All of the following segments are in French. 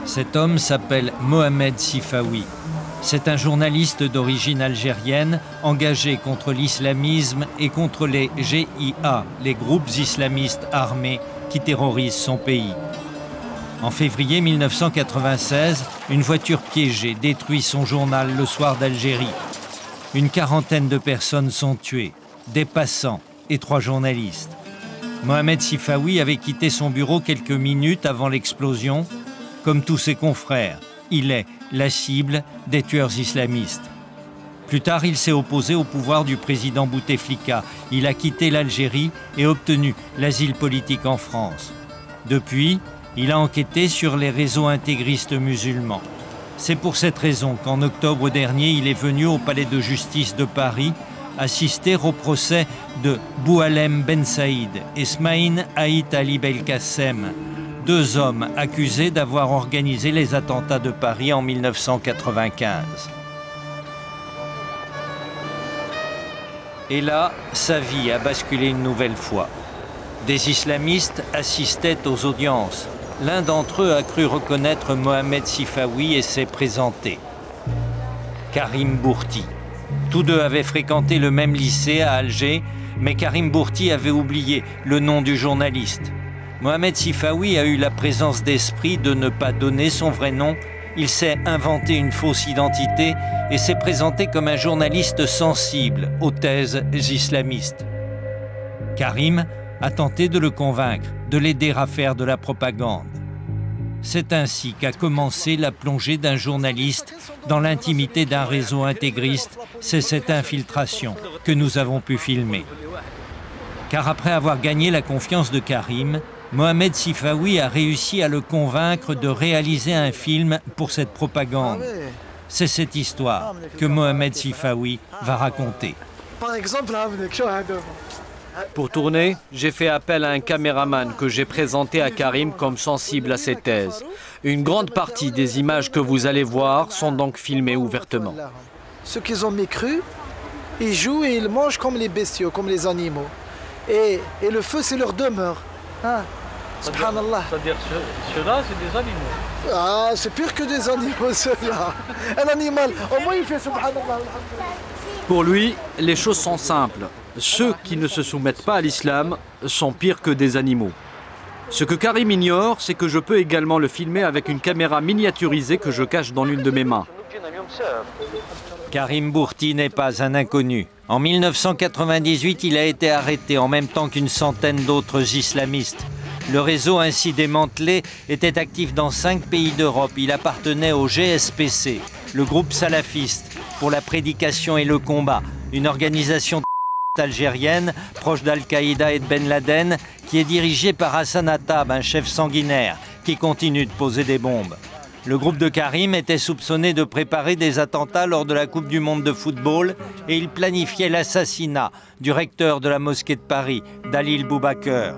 Cet homme s'appelle Mohamed Sifawi. C'est un journaliste d'origine algérienne engagé contre l'islamisme et contre les GIA, les groupes islamistes armés qui terrorisent son pays. En février 1996, une voiture piégée détruit son journal Le Soir d'Algérie. Une quarantaine de personnes sont tuées, des passants et 3 journalistes. Mohamed Sifawi avait quitté son bureau quelques minutes avant l'explosion. Comme tous ses confrères, il est la cible des tueurs islamistes. Plus tard, il s'est opposé au pouvoir du président Bouteflika. Il a quitté l'Algérie et obtenu l'asile politique en France. Depuis, il a enquêté sur les réseaux intégristes musulmans. C'est pour cette raison qu'en octobre dernier, il est venu au palais de justice de Paris assister au procès de Boualem Ben Saïd et Smaïn Haït Ali Belkacem, 2 hommes accusés d'avoir organisé les attentats de Paris en 1995. Et là, sa vie a basculé une nouvelle fois. Des islamistes assistaient aux audiences. L'un d'entre eux a cru reconnaître Mohamed Sifawi et s'est présenté. Karim Bourti. Tous 2 avaient fréquenté le même lycée à Alger, mais Karim Bourti avait oublié le nom du journaliste. Mohamed Sifawi a eu la présence d'esprit de ne pas donner son vrai nom. Il s'est inventé une fausse identité et s'est présenté comme un journaliste sensible aux thèses islamistes. Karim a tenté de le convaincre, de l'aider à faire de la propagande. C'est ainsi qu'a commencé la plongée d'un journaliste dans l'intimité d'un réseau intégriste. C'est cette infiltration que nous avons pu filmer. Car après avoir gagné la confiance de Karim, Mohamed Sifawi a réussi à le convaincre de réaliser un film pour cette propagande. C'est cette histoire que Mohamed Sifawi va raconter. Par exemple, pour tourner, j'ai fait appel à un caméraman que j'ai présenté à Karim comme sensible à ses thèses. Une grande partie des images que vous allez voir sont donc filmées ouvertement. Ceux qui ont mécru, ils jouent et ils mangent comme les bestiaux, comme les animaux. Et le feu, c'est leur demeure. Ah, subhanallah. C'est-à-dire ceux-là, c'est des animaux. Ah, c'est pire que des animaux, ceux-là. Un animal, au moins il fait subhanallah. Pour lui, les choses sont simples. Ceux qui ne se soumettent pas à l'islam sont pires que des animaux. Ce que Karim ignore, c'est que je peux également le filmer avec une caméra miniaturisée que je cache dans l'une de mes mains. Karim Bourti n'est pas un inconnu. En 1998, il a été arrêté en même temps qu'une centaine d'autres islamistes. Le réseau ainsi démantelé était actif dans 5 pays d'Europe. Il appartenait au GSPC, le groupe salafiste pour la prédication et le combat, une organisation algérienne proche d'Al-Qaïda et de Ben Laden qui est dirigée par Hassan Attab, un chef sanguinaire qui continue de poser des bombes. Le groupe de Karim était soupçonné de préparer des attentats lors de la Coupe du Monde de football et il planifiait l'assassinat du recteur de la mosquée de Paris, Dalil Boubaker.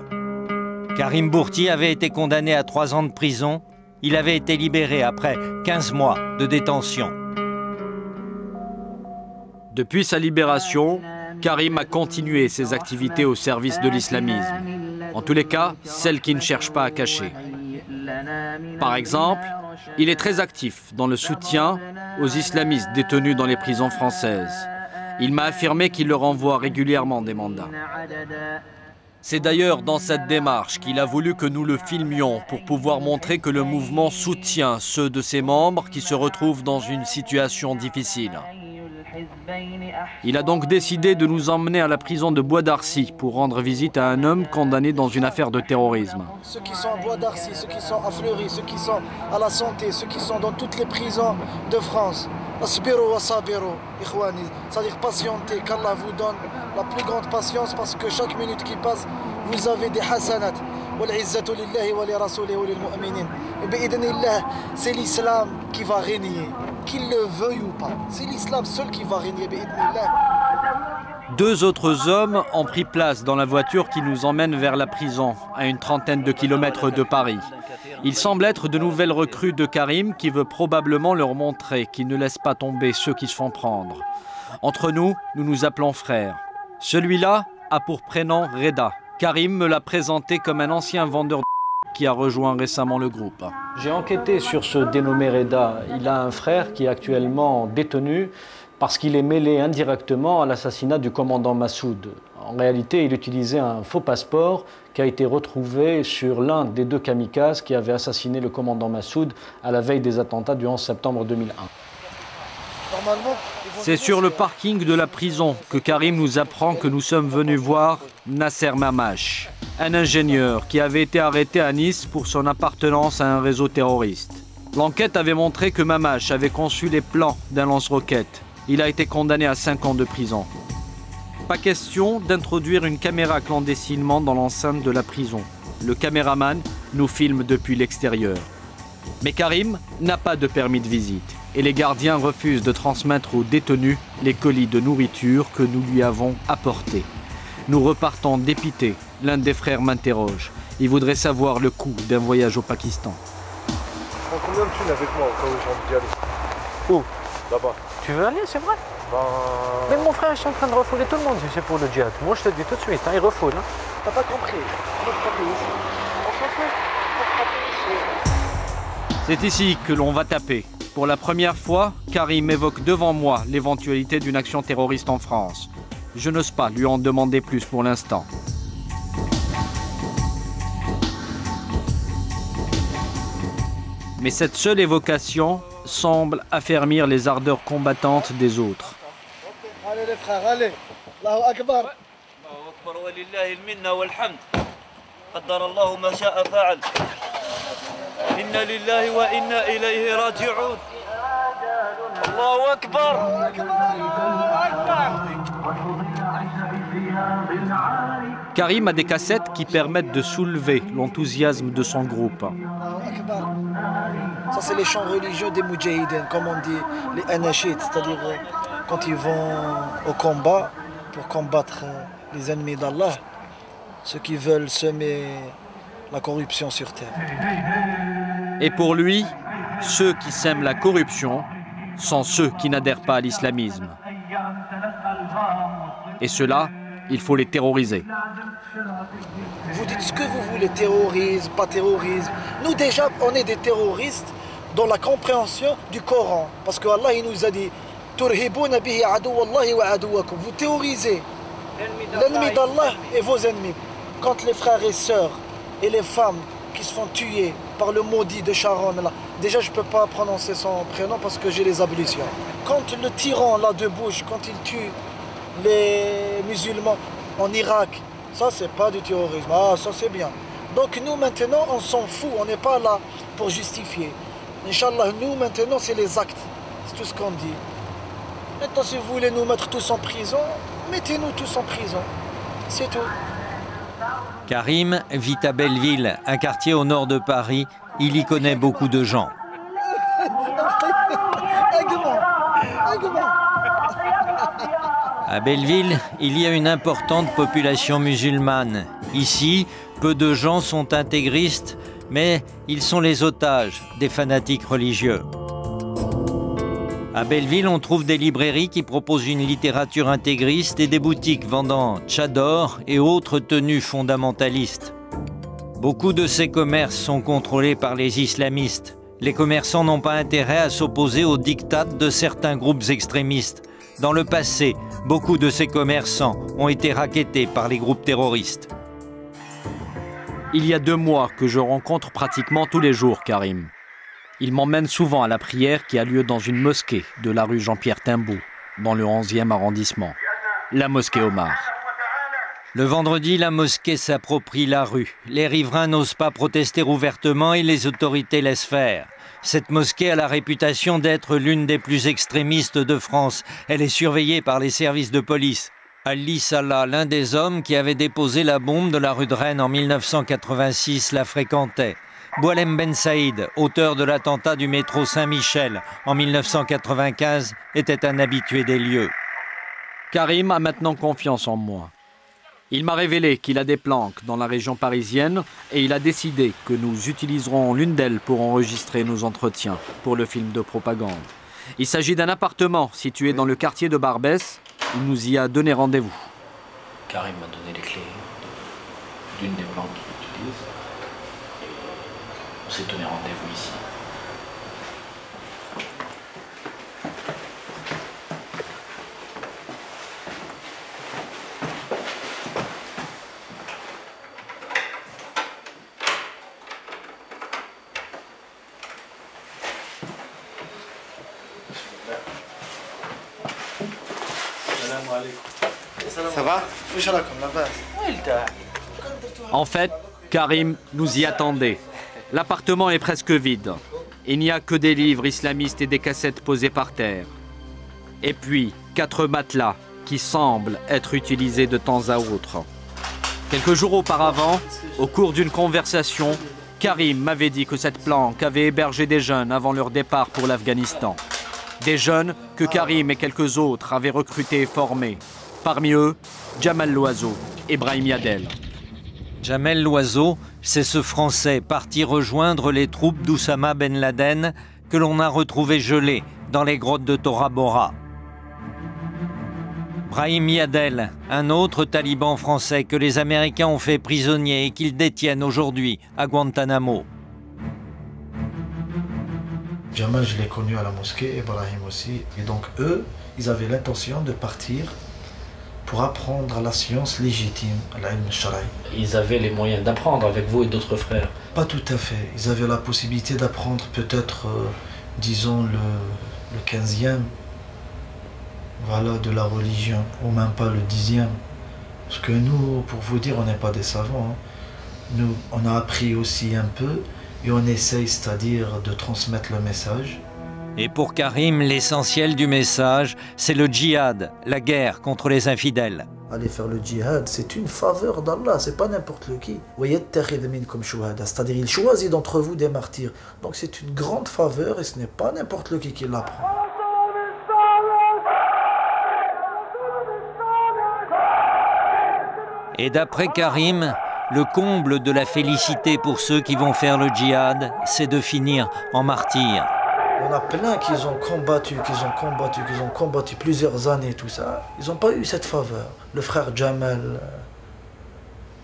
Karim Bourti avait été condamné à 3 ans de prison. Il avait été libéré après 15 mois de détention. Depuis sa libération, Karim a continué ses activités au service de l'islamisme. En tous les cas, celles qui ne cherchent pas à cacher. Par exemple, il est très actif dans le soutien aux islamistes détenus dans les prisons françaises. Il m'a affirmé qu'il leur envoie régulièrement des mandats. C'est d'ailleurs dans cette démarche qu'il a voulu que nous le filmions pour pouvoir montrer que le mouvement soutient ceux de ses membres qui se retrouvent dans une situation difficile. Il a donc décidé de nous emmener à la prison de Bois d'Arcy pour rendre visite à un homme condamné dans une affaire de terrorisme. Ceux qui sont à Bois d'Arcy, ceux qui sont à Fleury, ceux qui sont à la Santé, ceux qui sont dans toutes les prisons de France. Asbiru wa sabiru, ikhwani. C'est-à-dire patientez, qu'Allah vous donne la plus grande patience parce que chaque minute qui passe, vous avez des hasanat. C'est l'islam qui va régner, qu'il le veuille ou pas. C'est l'islam seul qui va régner. 2 autres hommes ont pris place dans la voiture qui nous emmène vers la prison, à une trentaine de kilomètres de Paris. Ils semblent être de nouvelles recrues de Karim qui veut probablement leur montrer qu'il ne laisse pas tomber ceux qui se font prendre. Entre nous, nous nous appelons frères. Celui-là a pour prénom Reda. Karim me l'a présenté comme un ancien vendeur de... qui a rejoint récemment le groupe. J'ai enquêté sur ce dénommé Reda. Il a un frère qui est actuellement détenu parce qu'il est mêlé indirectement à l'assassinat du commandant Massoud. En réalité, il utilisait un faux passeport qui a été retrouvé sur l'un des deux kamikazes qui avaient assassiné le commandant Massoud à la veille des attentats du 11 septembre 2001. C'est sur le parking de la prison que Karim nous apprend que nous sommes venus voir Nasser Mamache, un ingénieur qui avait été arrêté à Nice pour son appartenance à un réseau terroriste. L'enquête avait montré que Mamache avait conçu les plans d'un lance-roquettes. Il a été condamné à 5 ans de prison. Pas question d'introduire une caméra clandestinement dans l'enceinte de la prison. Le caméraman nous filme depuis l'extérieur. Mais Karim n'a pas de permis de visite et les gardiens refusent de transmettre aux détenus les colis de nourriture que nous lui avons apportés. Nous repartons dépités. L'un des frères m'interroge. Il voudrait savoir le coût d'un voyage au Pakistan. Je prends combien de thunes avec moi quand j'ai envie d'y aller? Où? Là-bas. Tu veux aller, c'est vrai? Mais mon frère, je suis en train de refouler tout le monde, c'est pour le djihad. Moi, je te dis tout de suite, hein, il refoule. Hein. T'as pas compris. C'est ici que l'on va taper. Pour la première fois, Karim évoque devant moi l'éventualité d'une action terroriste en France. Je n'ose pas lui en demander plus pour l'instant. Mais cette seule évocation semble affermir les ardeurs combattantes des autres. Allez les frères, allez. Allahu Akbar. Allahu Akbar wa lillahi al-minna wal hamd. Qaddara Allahu ma sha'a fa'al. Inna lillahi wa inna ilayhi raji'un. Allahu Akbar. Karim a des cassettes qui permettent de soulever l'enthousiasme de son groupe. Ça, c'est les chants religieux des Moudjahidines, comme on dit, les anachid, c'est-à-dire quand ils vont au combat pour combattre les ennemis d'Allah, ceux qui veulent semer la corruption sur terre. Et pour lui, ceux qui sèment la corruption sont ceux qui n'adhèrent pas à l'islamisme. Et ceux-là, il faut les terroriser. Vous dites ce que vous voulez, terrorisme, pas terrorisme. Nous déjà, on est des terroristes dans la compréhension du Coran. Parce que Allah il nous a dit vous terrorisez l'ennemi d'Allah et vos ennemis. Quand les frères et sœurs et les femmes qui se font tuer par le maudit de Sharon, là, déjà je ne peux pas prononcer son prénom parce que j'ai les ablutions. Quand le tyran là de Bush, quand il tue les musulmans en Irak, ça c'est pas du terrorisme, ah ça c'est bien. Donc nous maintenant on s'en fout, on n'est pas là pour justifier. Inch'Allah, nous maintenant c'est les actes, c'est tout ce qu'on dit. Maintenant si vous voulez nous mettre tous en prison, mettez-nous tous en prison, c'est tout. Karim vit à Belleville, un quartier au nord de Paris. Il y connaît beaucoup de gens. À Belleville, il y a une importante population musulmane. Ici, peu de gens sont intégristes, mais ils sont les otages des fanatiques religieux. À Belleville, on trouve des librairies qui proposent une littérature intégriste et des boutiques vendant tchador et autres tenues fondamentalistes. Beaucoup de ces commerces sont contrôlés par les islamistes. Les commerçants n'ont pas intérêt à s'opposer aux diktats de certains groupes extrémistes. Dans le passé, beaucoup de ces commerçants ont été rackettés par les groupes terroristes. Il y a 2 mois que je rencontre pratiquement tous les jours Karim. Il m'emmène souvent à la prière qui a lieu dans une mosquée de la rue Jean-Pierre Timbaud, dans le 11e arrondissement, la mosquée Omar. Le vendredi, la mosquée s'approprie la rue. Les riverains n'osent pas protester ouvertement et les autorités laissent faire. Cette mosquée a la réputation d'être l'une des plus extrémistes de France. Elle est surveillée par les services de police. Ali Salah, l'un des hommes qui avait déposé la bombe de la rue de Rennes en 1986, la fréquentait. Boualem Ben Saïd, auteur de l'attentat du métro Saint-Michel en 1995, était un habitué des lieux. Karim a maintenant confiance en moi. Il m'a révélé qu'il a des planques dans la région parisienne et il a décidé que nous utiliserons l'une d'elles pour enregistrer nos entretiens pour le film de propagande. Il s'agit d'un appartement situé dans le quartier de Barbès. Il nous y a donné rendez-vous. Karim m'a donné les clés d'une des planques qu'il utilise. On s'est donné rendez-vous ici. Ça va? En fait, Karim nous y attendait. L'appartement est presque vide. Il n'y a que des livres islamistes et des cassettes posées par terre. Et puis, 4 matelas qui semblent être utilisés de temps à autre. Quelques jours auparavant, au cours d'une conversation, Karim m'avait dit que cette planque avait hébergé des jeunes avant leur départ pour l'Afghanistan. Des jeunes que Karim et quelques autres avaient recrutés et formés. Parmi eux, Jamal Loiseau et Brahim Yadel. Jamel Loiseau, c'est ce Français parti rejoindre les troupes d'Oussama Ben Laden que l'on a retrouvé gelé dans les grottes de Tora Bora. Brahim Yadel, un autre taliban français que les Américains ont fait prisonnier et qu'ils détiennent aujourd'hui à Guantanamo. Jamal, je l'ai connu à la mosquée, et Brahim aussi. Et donc eux, ils avaient l'intention de partir pour apprendre la science légitime, l'ilm shara'i. Ils avaient les moyens d'apprendre avec vous et d'autres frères? Pas tout à fait. Ils avaient la possibilité d'apprendre peut-être, disons, le 15e, voilà, de la religion, ou même pas le 10e. Parce que nous, pour vous dire, on n'est pas des savants. Hein. Nous, on a appris aussi un peu, et on essaye, c'est-à-dire de transmettre le message. Et pour Karim, l'essentiel du message, c'est le djihad, la guerre contre les infidèles. Aller faire le djihad, c'est une faveur d'Allah, c'est pas n'importe qui. C'est-à-dire, il choisit d'entre vous des martyrs. Donc c'est une grande faveur et ce n'est pas n'importe qui l'apprend. Et d'après Karim, le comble de la félicité pour ceux qui vont faire le djihad, c'est de finir en martyrs. Il y en a plein qui ont combattu plusieurs années, tout ça. Ils n'ont pas eu cette faveur. Le frère Jamal,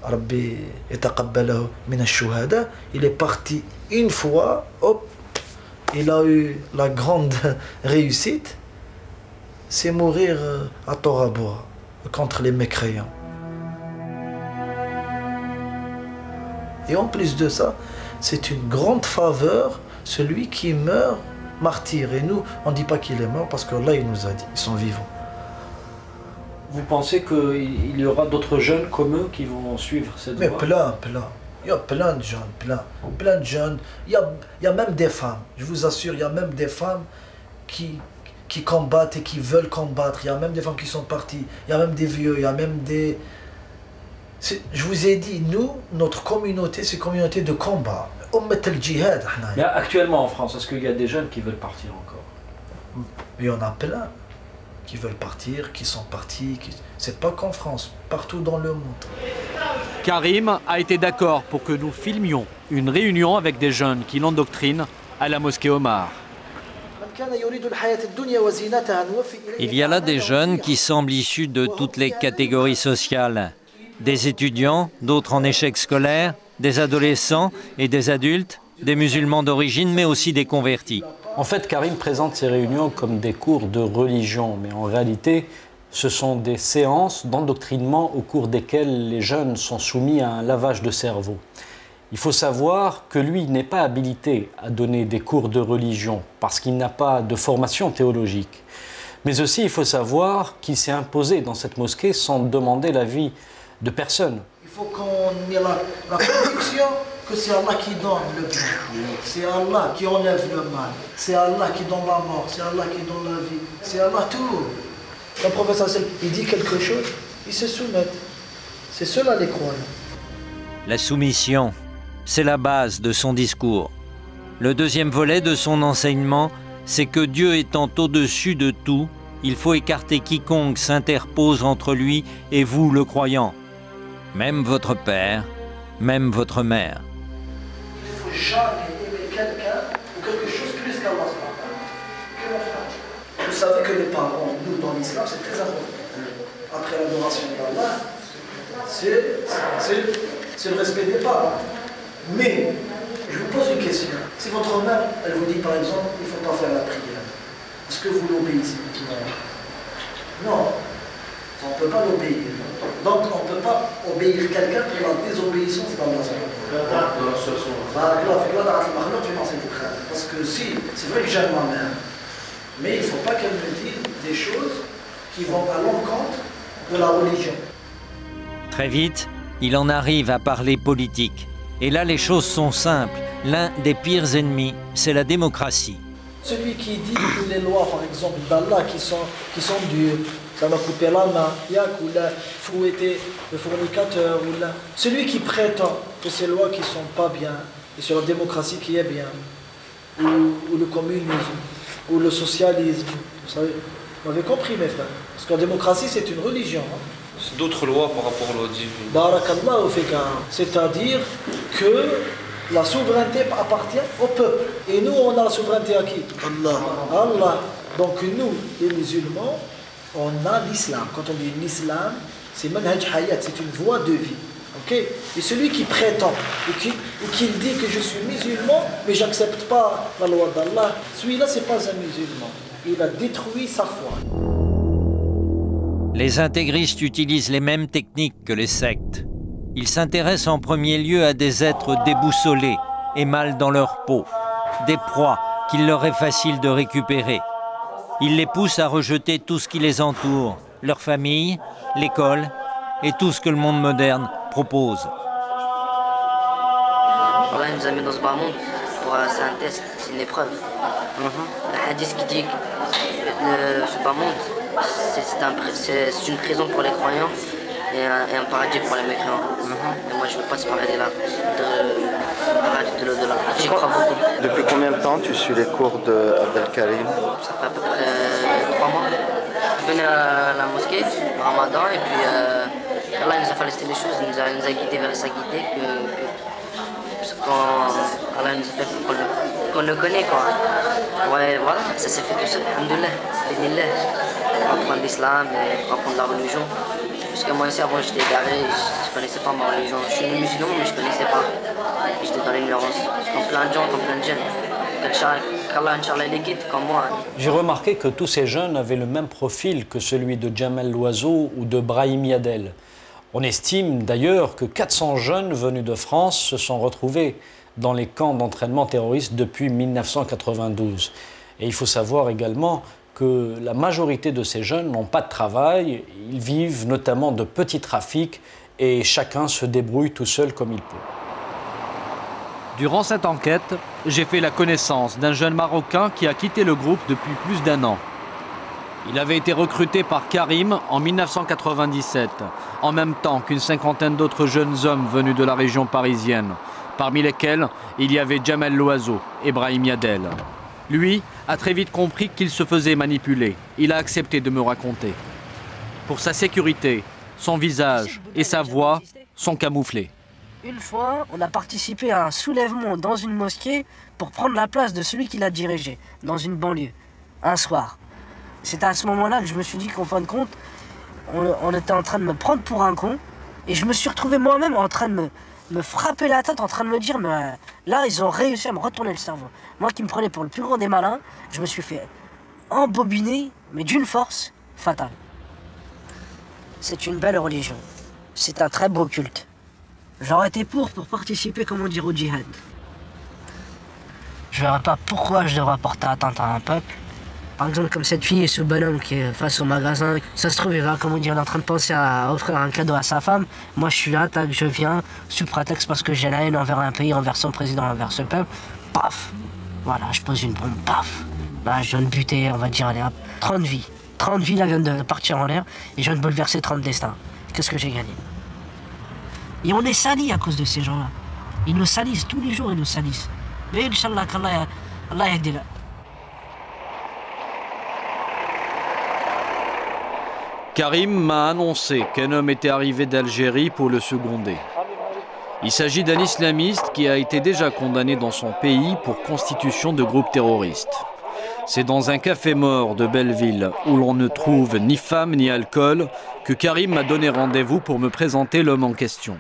Rabbi yataqabbalahu min ash-shuhada, il est parti une fois, hop, il a eu la grande réussite, c'est mourir à Tora Bora, contre les mécréants. Et en plus de ça, c'est une grande faveur, celui qui meurt martyr. Et nous, on ne dit pas qu'il est mort parce que là, il nous a dit, ils sont vivants. Vous pensez qu'il y aura d'autres jeunes comme eux qui vont suivre cette voie? Mais plein. Il y a plein de jeunes, plein de jeunes. Il y a même des femmes, je vous assure, il y a même des femmes qui combattent et qui veulent combattre. Il y a même des femmes qui sont parties. Il y a même des vieux, il y a même des... Je vous ai dit, nous, notre communauté, c'est une communauté de combat. Mais actuellement en France, est-ce qu'il y a des jeunes qui veulent partir encore? Il y en a plein qui veulent partir, qui sont partis. C'est pas qu'en France, partout dans le monde. Karim a été d'accord pour que nous filmions une réunion avec des jeunes qui l'endoctrinent à la mosquée Omar. Il y a là des jeunes qui semblent issus de toutes les catégories sociales. Des étudiants, d'autres en échec scolaire, des adolescents et des adultes, des musulmans d'origine, mais aussi des convertis. En fait, Karim présente ces réunions comme des cours de religion, mais en réalité, ce sont des séances d'endoctrinement au cours desquelles les jeunes sont soumis à un lavage de cerveau. Il faut savoir que lui n'est pas habilité à donner des cours de religion parce qu'il n'a pas de formation théologique. Mais aussi, il faut savoir qu'il s'est imposé dans cette mosquée sans demander l'avis de personne. Il faut qu'on ait la conviction que c'est Allah qui donne le bien, c'est Allah qui enlève le mal, c'est Allah qui donne la mort, c'est Allah qui donne la vie, c'est Allah tout. Le professeur, il dit quelque chose, ils se soumettent. C'est cela les croyants. La soumission, c'est la base de son discours. Le deuxième volet de son enseignement, c'est que Dieu étant au-dessus de tout, il faut écarter quiconque s'interpose entre lui et vous, le croyant. Même votre père, même votre mère. Il ne faut jamais aimer quelqu'un ou quelque chose plus qu'Allah. Vous savez que les parents, nous dans l'islam, c'est très important. Après l'adoration d'Allah, c'est le respect des parents. Mais Je vous pose une question. Si votre mère, elle vous dit par exemple, il ne faut pas faire la prière, est-ce que vous l'obéissez? Non. On ne peut pas l'obéir. Donc on ne peut pas obéir quelqu'un pour la désobéissance d'Allah. Parce que si, c'est vrai que j'aime ma mère, mais il ne faut pas qu'elle me dise des choses qui vont à l'encontre de la religion. Très vite, il en arrive à parler politique. Et là, les choses sont simples. L'un des pires ennemis, c'est la démocratie. Celui qui dit que les lois, par exemple, d'Allah qui sont dures, ça va couper la main, ou là, fouetter le fornicateur, ou là. Celui qui prétend que ces lois qui ne sont pas bien, et sur la démocratie qui est bien, ou le communisme, ou le socialisme, vous savez, vous avez compris mes frères, parce que la démocratie c'est une religion. Hein. C'est d'autres lois par rapport aux lois divines. Barakallahu fika, c'est-à-dire que la souveraineté appartient au peuple. Et nous, on a la souveraineté à qui? Allah. Allah. Donc nous, les musulmans, on a l'islam. Quand on dit l'islam, c'est manhaj hayat, c'est une voie de vie. Okay? Et celui qui prétend, ou qui dit que je suis musulman, mais je n'accepte pas la loi d'Allah, celui-là, ce n'est pas un musulman. Il a détruit sa foi. Les intégristes utilisent les mêmes techniques que les sectes. Ils s'intéressent en premier lieu à des êtres déboussolés et mal dans leur peau, des proies qu'il leur est facile de récupérer. Ils les poussent à rejeter tout ce qui les entoure, leur famille, l'école et tout ce que le monde moderne propose. Allah nous a mis dans ce bas monde c'est un test, c'est une épreuve. Le hadith qui dit que ce bas monde, c'est une prison pour les croyants et un paradis pour les mécréants. Et moi je ne veux pas ce paradis-là, le paradis de l'au-delà. J'y crois beaucoup. Depuis combien de temps tu suis les cours de Abdelkarim? Ça fait à peu près 3 mois. Je venais à la mosquée, au Ramadan, et puis Allah nous a facilité les choses, il nous a guidés vers sa guidée quand Allah nous a fait qu'on le connaît quoi. Ouais, voilà, ça s'est fait tout seul, alhamdoulilah, bénillah. Pour apprendre l'islam et pour apprendre la religion. Parce que moi aussi avant j'étais égaré, je connaissais pas ma religion. Je suis musulman mais je connaissais pas. J'étais dans l'ignorance, comme plein de gens, comme plein de jeunes. Qu'Allah Inch'Allah les guide comme moi. J'ai remarqué que tous ces jeunes avaient le même profil que celui de Jamel Loiseau ou de Brahim Yadel. On estime d'ailleurs que 400 jeunes venus de France se sont retrouvés dans les camps d'entraînement terroristes depuis 1992. Et il faut savoir également que la majorité de ces jeunes n'ont pas de travail, ils vivent notamment de petits trafics et chacun se débrouille tout seul comme il peut. Durant cette enquête, j'ai fait la connaissance d'un jeune Marocain qui a quitté le groupe depuis plus d'1 an. Il avait été recruté par Karim en 1997, en même temps qu'une cinquantaine d'autres jeunes hommes venus de la région parisienne, parmi lesquels il y avait Jamel Loiseau et Brahim Yadel. Lui a très vite compris qu'il se faisait manipuler. Il a accepté de me raconter. Pour sa sécurité, son visage et sa voix sont camouflés. Une fois, on a participé à un soulèvement dans une mosquée pour prendre la place de celui qui l'a dirigé, dans une banlieue, un soir. C'est à ce moment-là que je me suis dit qu'en fin de compte, on était en train de me prendre pour un con, et je me suis retrouvé moi-même en train de me frapper la tête, en train de me dire, mais là, ils ont réussi à me retourner le cerveau. Moi qui me prenais pour le plus grand des malins, je me suis fait embobiner, mais d'une force fatale. C'est une belle religion. C'est un très beau culte. J'aurais été pour participer, comment dire, au djihad. Je ne verrais pas pourquoi je devrais porter atteinte à un peuple. Par exemple, comme cette fille et ce bonhomme qui est face au magasin, ça se trouve, il va, comment dire, il est en train de penser à offrir un cadeau à sa femme. Moi, je suis là, tac, je viens, sous prétexte parce que j'ai la haine envers un pays, envers son président, envers ce peuple. Paf! Voilà, je pose une bombe, paf! Là, je viens de buter, on va dire, allez hop, 30 vies. 30 vies, là, viennent de partir en l'air, et je viens de bouleverser 30 destins. Qu'est-ce que j'ai gagné? Et on est salis à cause de ces gens-là. Ils nous salissent, tous les jours, ils nous salissent. Mais Inch'Allah, qu'Allah aide là. Karim m'a annoncé qu'un homme était arrivé d'Algérie pour le seconder. Il s'agit d'un islamiste qui a été déjà condamné dans son pays pour constitution de groupe terroriste. C'est dans un café mort de Belleville, où l'on ne trouve ni femme ni alcool, que Karim m'a donné rendez-vous pour me présenter l'homme en question.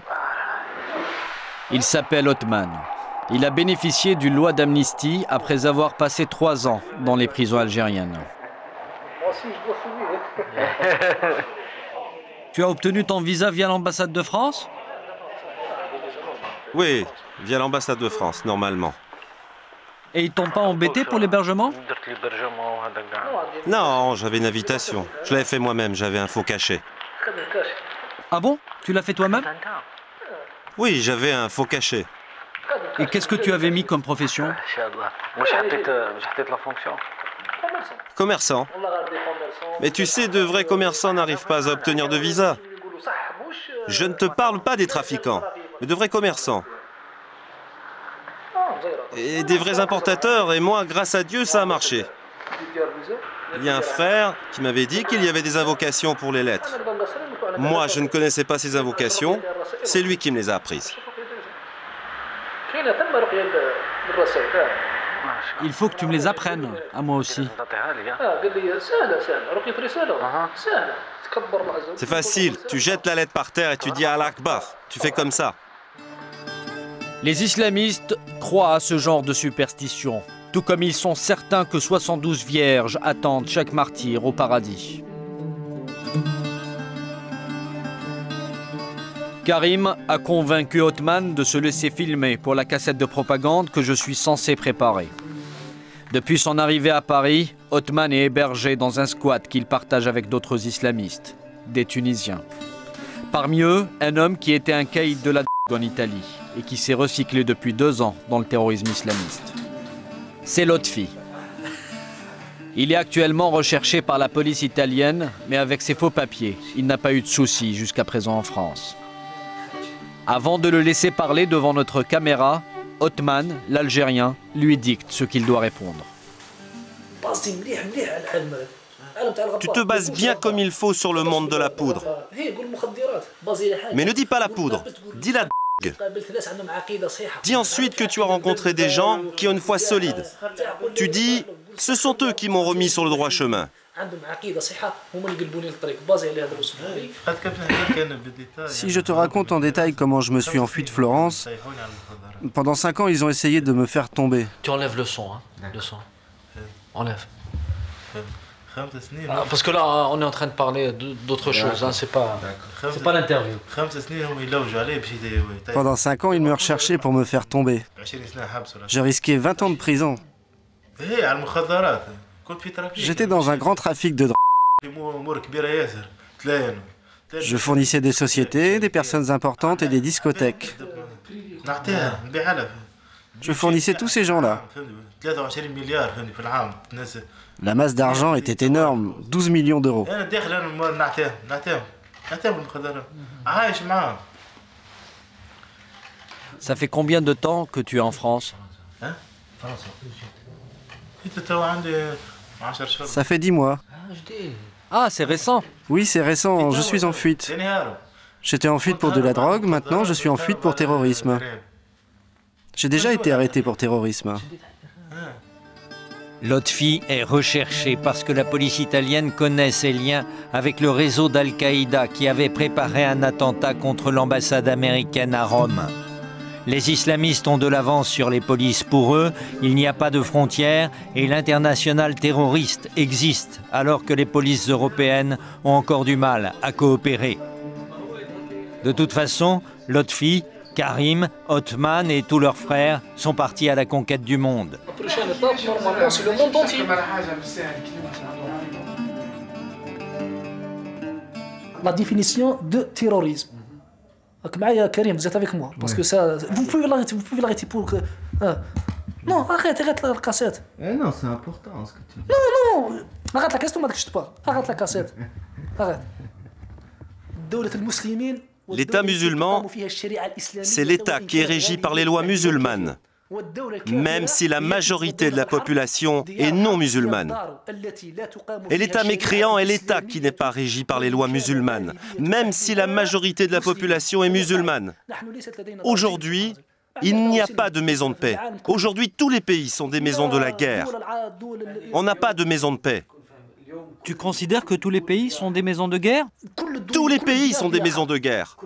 Il s'appelle Othman. Il a bénéficié d'une loi d'amnistie après avoir passé 3 ans dans les prisons algériennes. Moi aussi, je dois finir. Tu as obtenu ton visa via l'ambassade de France? Oui, via l'ambassade de France, normalement. Et ils t'ont pas embêté pour l'hébergement? Non, j'avais une invitation. Je l'avais fait moi-même, j'avais un faux cachet. Ah bon? Tu l'as fait toi-même? Oui, j'avais un faux cachet. Et qu'est-ce que tu avais mis comme profession? Commerçant. Mais tu sais, de vrais commerçants n'arrivent pas à obtenir de visa. Je ne te parle pas des trafiquants, mais de vrais commerçants. Et des vrais importateurs, et moi, grâce à Dieu, ça a marché. Il y a un frère qui m'avait dit qu'il y avait des invocations pour les lettres. Moi, je ne connaissais pas ces invocations, c'est lui qui me les a apprises. Il faut que tu me les apprennes, à moi aussi. C'est facile, tu jettes la lettre par terre et tu dis Allah Akbar. Tu fais comme ça. Les islamistes croient à ce genre de superstition, tout comme ils sont certains que 72 vierges attendent chaque martyr au paradis. Karim a convaincu Othman de se laisser filmer pour la cassette de propagande que je suis censé préparer. Depuis son arrivée à Paris, Othman est hébergé dans un squat qu'il partage avec d'autres islamistes, des Tunisiens. Parmi eux, un homme qui était un caïd de la en Italie et qui s'est recyclé depuis 2 ans dans le terrorisme islamiste. C'est Lotfi. Il est actuellement recherché par la police italienne, mais avec ses faux papiers, il n'a pas eu de soucis jusqu'à présent en France. Avant de le laisser parler devant notre caméra, Othman, l'Algérien, lui dicte ce qu'il doit répondre. Tu te bases bien comme il faut sur le monde de la poudre. Mais ne dis pas la poudre, dis la drogue. Dis ensuite que tu as rencontré des gens qui ont une foi solide. Tu dis, ce sont eux qui m'ont remis sur le droit chemin. Si je te raconte en détail comment je me suis enfui de Florence, pendant 5 ans, ils ont essayé de me faire tomber. Tu enlèves le son, hein, le son. Enlève. Ah, parce que là, on est en train de parler d'autre chose, hein, c'est pas l'interview. Pendant 5 ans, ils me recherchaient pour me faire tomber. J'ai risqué 20 ans de prison. J'étais dans un grand trafic de drogue. Je fournissais des sociétés, des personnes importantes et des discothèques. Je fournissais tous ces gens-là. La masse d'argent était énorme, 12 millions d'euros. Ça fait combien de temps que tu es en France? Ça fait 10 mois. Ah, c'est récent. Oui, c'est récent, je suis en fuite. J'étais en fuite pour de la drogue, maintenant je suis en fuite pour terrorisme. J'ai déjà été arrêté pour terrorisme. Lotfi est recherché parce que la police italienne connaît ses liens avec le réseau d'Al-Qaïda qui avait préparé un attentat contre l'ambassade américaine à Rome. Les islamistes ont de l'avance sur les polices. Pour eux, il n'y a pas de frontières et l'international terroriste existe alors que les polices européennes ont encore du mal à coopérer. De toute façon, Lotfi, Karim, Othman et tous leurs frères sont partis à la conquête du monde. La prochaine étape, normalement, c'est le monde entier. La définition de terrorisme. Karim, vous êtes avec moi. Parce que ça. Vous pouvez l'arrêter pour que. Non, arrête la cassette. Non, c'est important ce que tu dis. Non, arrête la cassette, je te parle. Arrête la cassette. Arrête. L'État musulman, c'est l'État qui est régi par les lois musulmanes, même si la majorité de la population est non musulmane. Et l'État mécréant est l'État qui n'est pas régi par les lois musulmanes, même si la majorité de la population est musulmane. Aujourd'hui, il n'y a pas de maison de paix. Aujourd'hui, tous les pays sont des maisons de la guerre. On n'a pas de maison de paix. Tu considères que tous les pays sont des maisons de guerre? Tous les pays sont des maisons de guerre.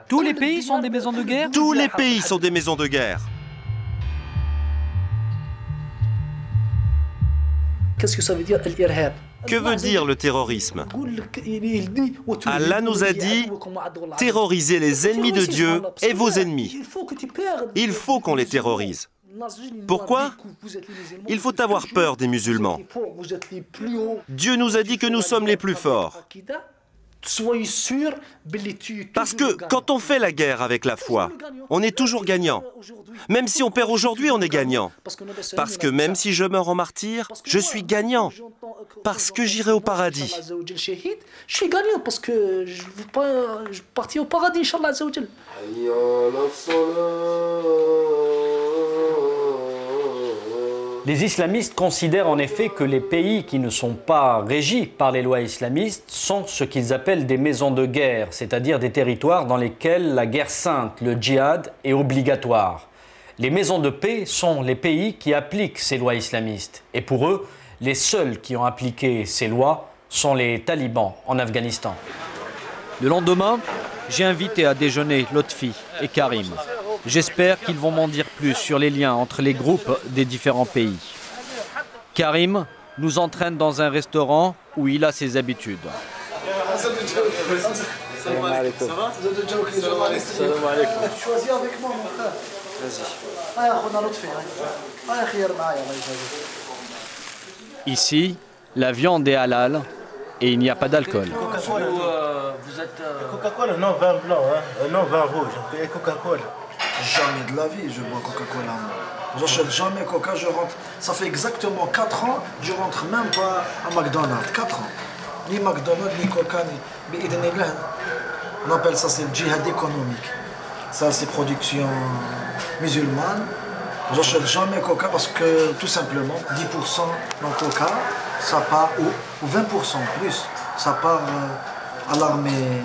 Tous les pays sont des maisons de guerre? Tous les pays sont des maisons de guerre. Qu'est-ce que ça veut dire al-irhab? Que veut dire le terrorisme? Allah nous a dit « Terrorisez les ennemis de Dieu et vos ennemis ». Il faut qu'on les terrorise. Pourquoi? Il faut avoir peur des musulmans. Dieu nous a dit que nous sommes les plus forts. Parce que quand on fait la guerre avec la foi, on est toujours gagnant. Même si on perd aujourd'hui, on est gagnant. Parce que même si je meurs en martyr, je suis gagnant. Parce que j'irai au paradis. Je suis gagnant parce que je vais partir au paradis, Inch'Allah Azza wa Jal. Les islamistes considèrent en effet que les pays qui ne sont pas régis par les lois islamistes sont ce qu'ils appellent des maisons de guerre, c'est-à-dire des territoires dans lesquels la guerre sainte, le djihad, est obligatoire. Les maisons de paix sont les pays qui appliquent ces lois islamistes. Et pour eux, les seuls qui ont appliqué ces lois sont les talibans en Afghanistan. Le lendemain, j'ai invité à déjeuner Lotfi et Karim. J'espère qu'ils vont m'en dire plus sur les liens entre les groupes des différents pays. Karim nous entraîne dans un restaurant où il a ses habitudes. Ici, la viande est halal et il n'y a pas d'alcool. Vous êtes... Coca-Cola, non, vin blanc, hein. Non, vin rouge, et Coca-Cola. Jamais de la vie je bois Coca-Cola. J'achète jamais Coca, je rentre. Ça fait exactement 4 ans, je rentre même pas à McDonald's. 4 ans. Ni McDonald's, ni Coca, ni... On appelle ça, c'est le djihad économique. Ça, c'est production musulmane. J'achète jamais Coca parce que, tout simplement, 10% dans Coca, ça part, ou 20% plus, ça part à l'armée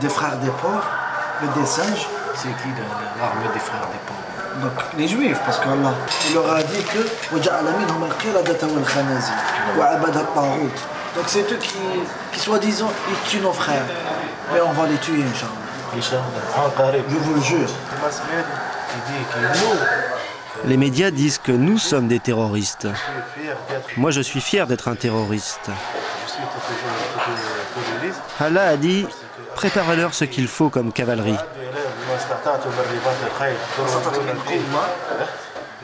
des frères des porcs, des singes. C'est qui l'armée des frères des porcs? Donc les juifs, parce qu'Allah il leur a dit que donc c'est eux qui soi-disant ils tuent nos frères, mais on va les tuer, Inch'Allah. Je vous le jure. Les médias disent que nous sommes des terroristes. Moi, je suis fier d'être un terroriste. Allah a dit, préparez-leur ce qu'il faut comme cavalerie.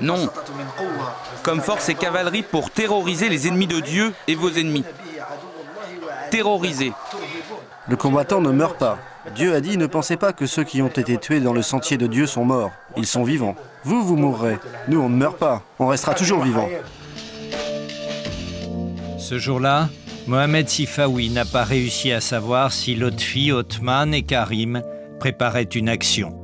Non, comme force et cavalerie pour terroriser les ennemis de Dieu et vos ennemis. Terroriser. Le combattant ne meurt pas. Dieu a dit, ne pensez pas que ceux qui ont été tués dans le sentier de Dieu sont morts. Ils sont vivants. Vous mourrez. Nous, on ne meurt pas. On restera toujours vivants. Ce jour-là, Mohamed Sifawi n'a pas réussi à savoir si Lotfi, Othman et Karim préparaient une action.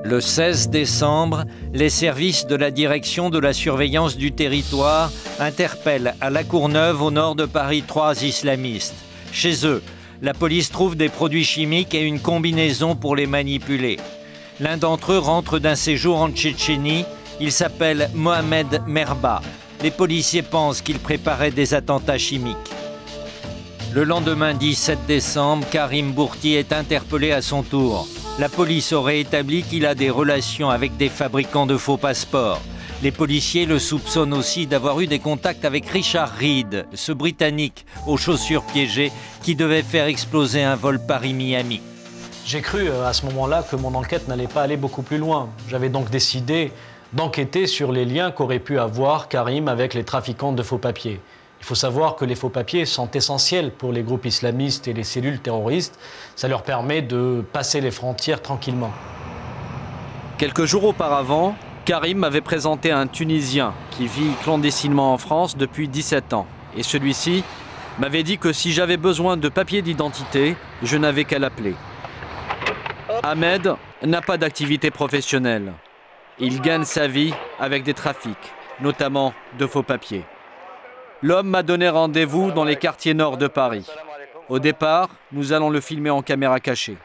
Le 16 décembre, les services de la direction de la surveillance du territoire interpellent à La Courneuve, au nord de Paris, 3 islamistes. Chez eux, la police trouve des produits chimiques et une combinaison pour les manipuler. L'un d'entre eux rentre d'un séjour en Tchétchénie. Il s'appelle Mohamed Merba. Les policiers pensent qu'il préparait des attentats chimiques. Le lendemain 17 décembre, Karim Bourti est interpellé à son tour. La police aurait établi qu'il a des relations avec des fabricants de faux passeports. Les policiers le soupçonnent aussi d'avoir eu des contacts avec Richard Reed, ce Britannique aux chaussures piégées qui devait faire exploser un vol Paris-Miami. J'ai cru à ce moment-là que mon enquête n'allait pas aller beaucoup plus loin. J'avais donc décidé d'enquêter sur les liens qu'aurait pu avoir Karim avec les trafiquants de faux papiers. Il faut savoir que les faux papiers sont essentiels pour les groupes islamistes et les cellules terroristes. Ça leur permet de passer les frontières tranquillement. Quelques jours auparavant, Karim m'avait présenté un Tunisien qui vit clandestinement en France depuis 17 ans. Et celui-ci m'avait dit que si j'avais besoin de papiers d'identité, je n'avais qu'à l'appeler. Ahmed n'a pas d'activité professionnelle. Il gagne sa vie avec des trafics, notamment de faux papiers. L'homme m'a donné rendez-vous dans les quartiers nord de Paris. Au départ, nous allons le filmer en caméra cachée.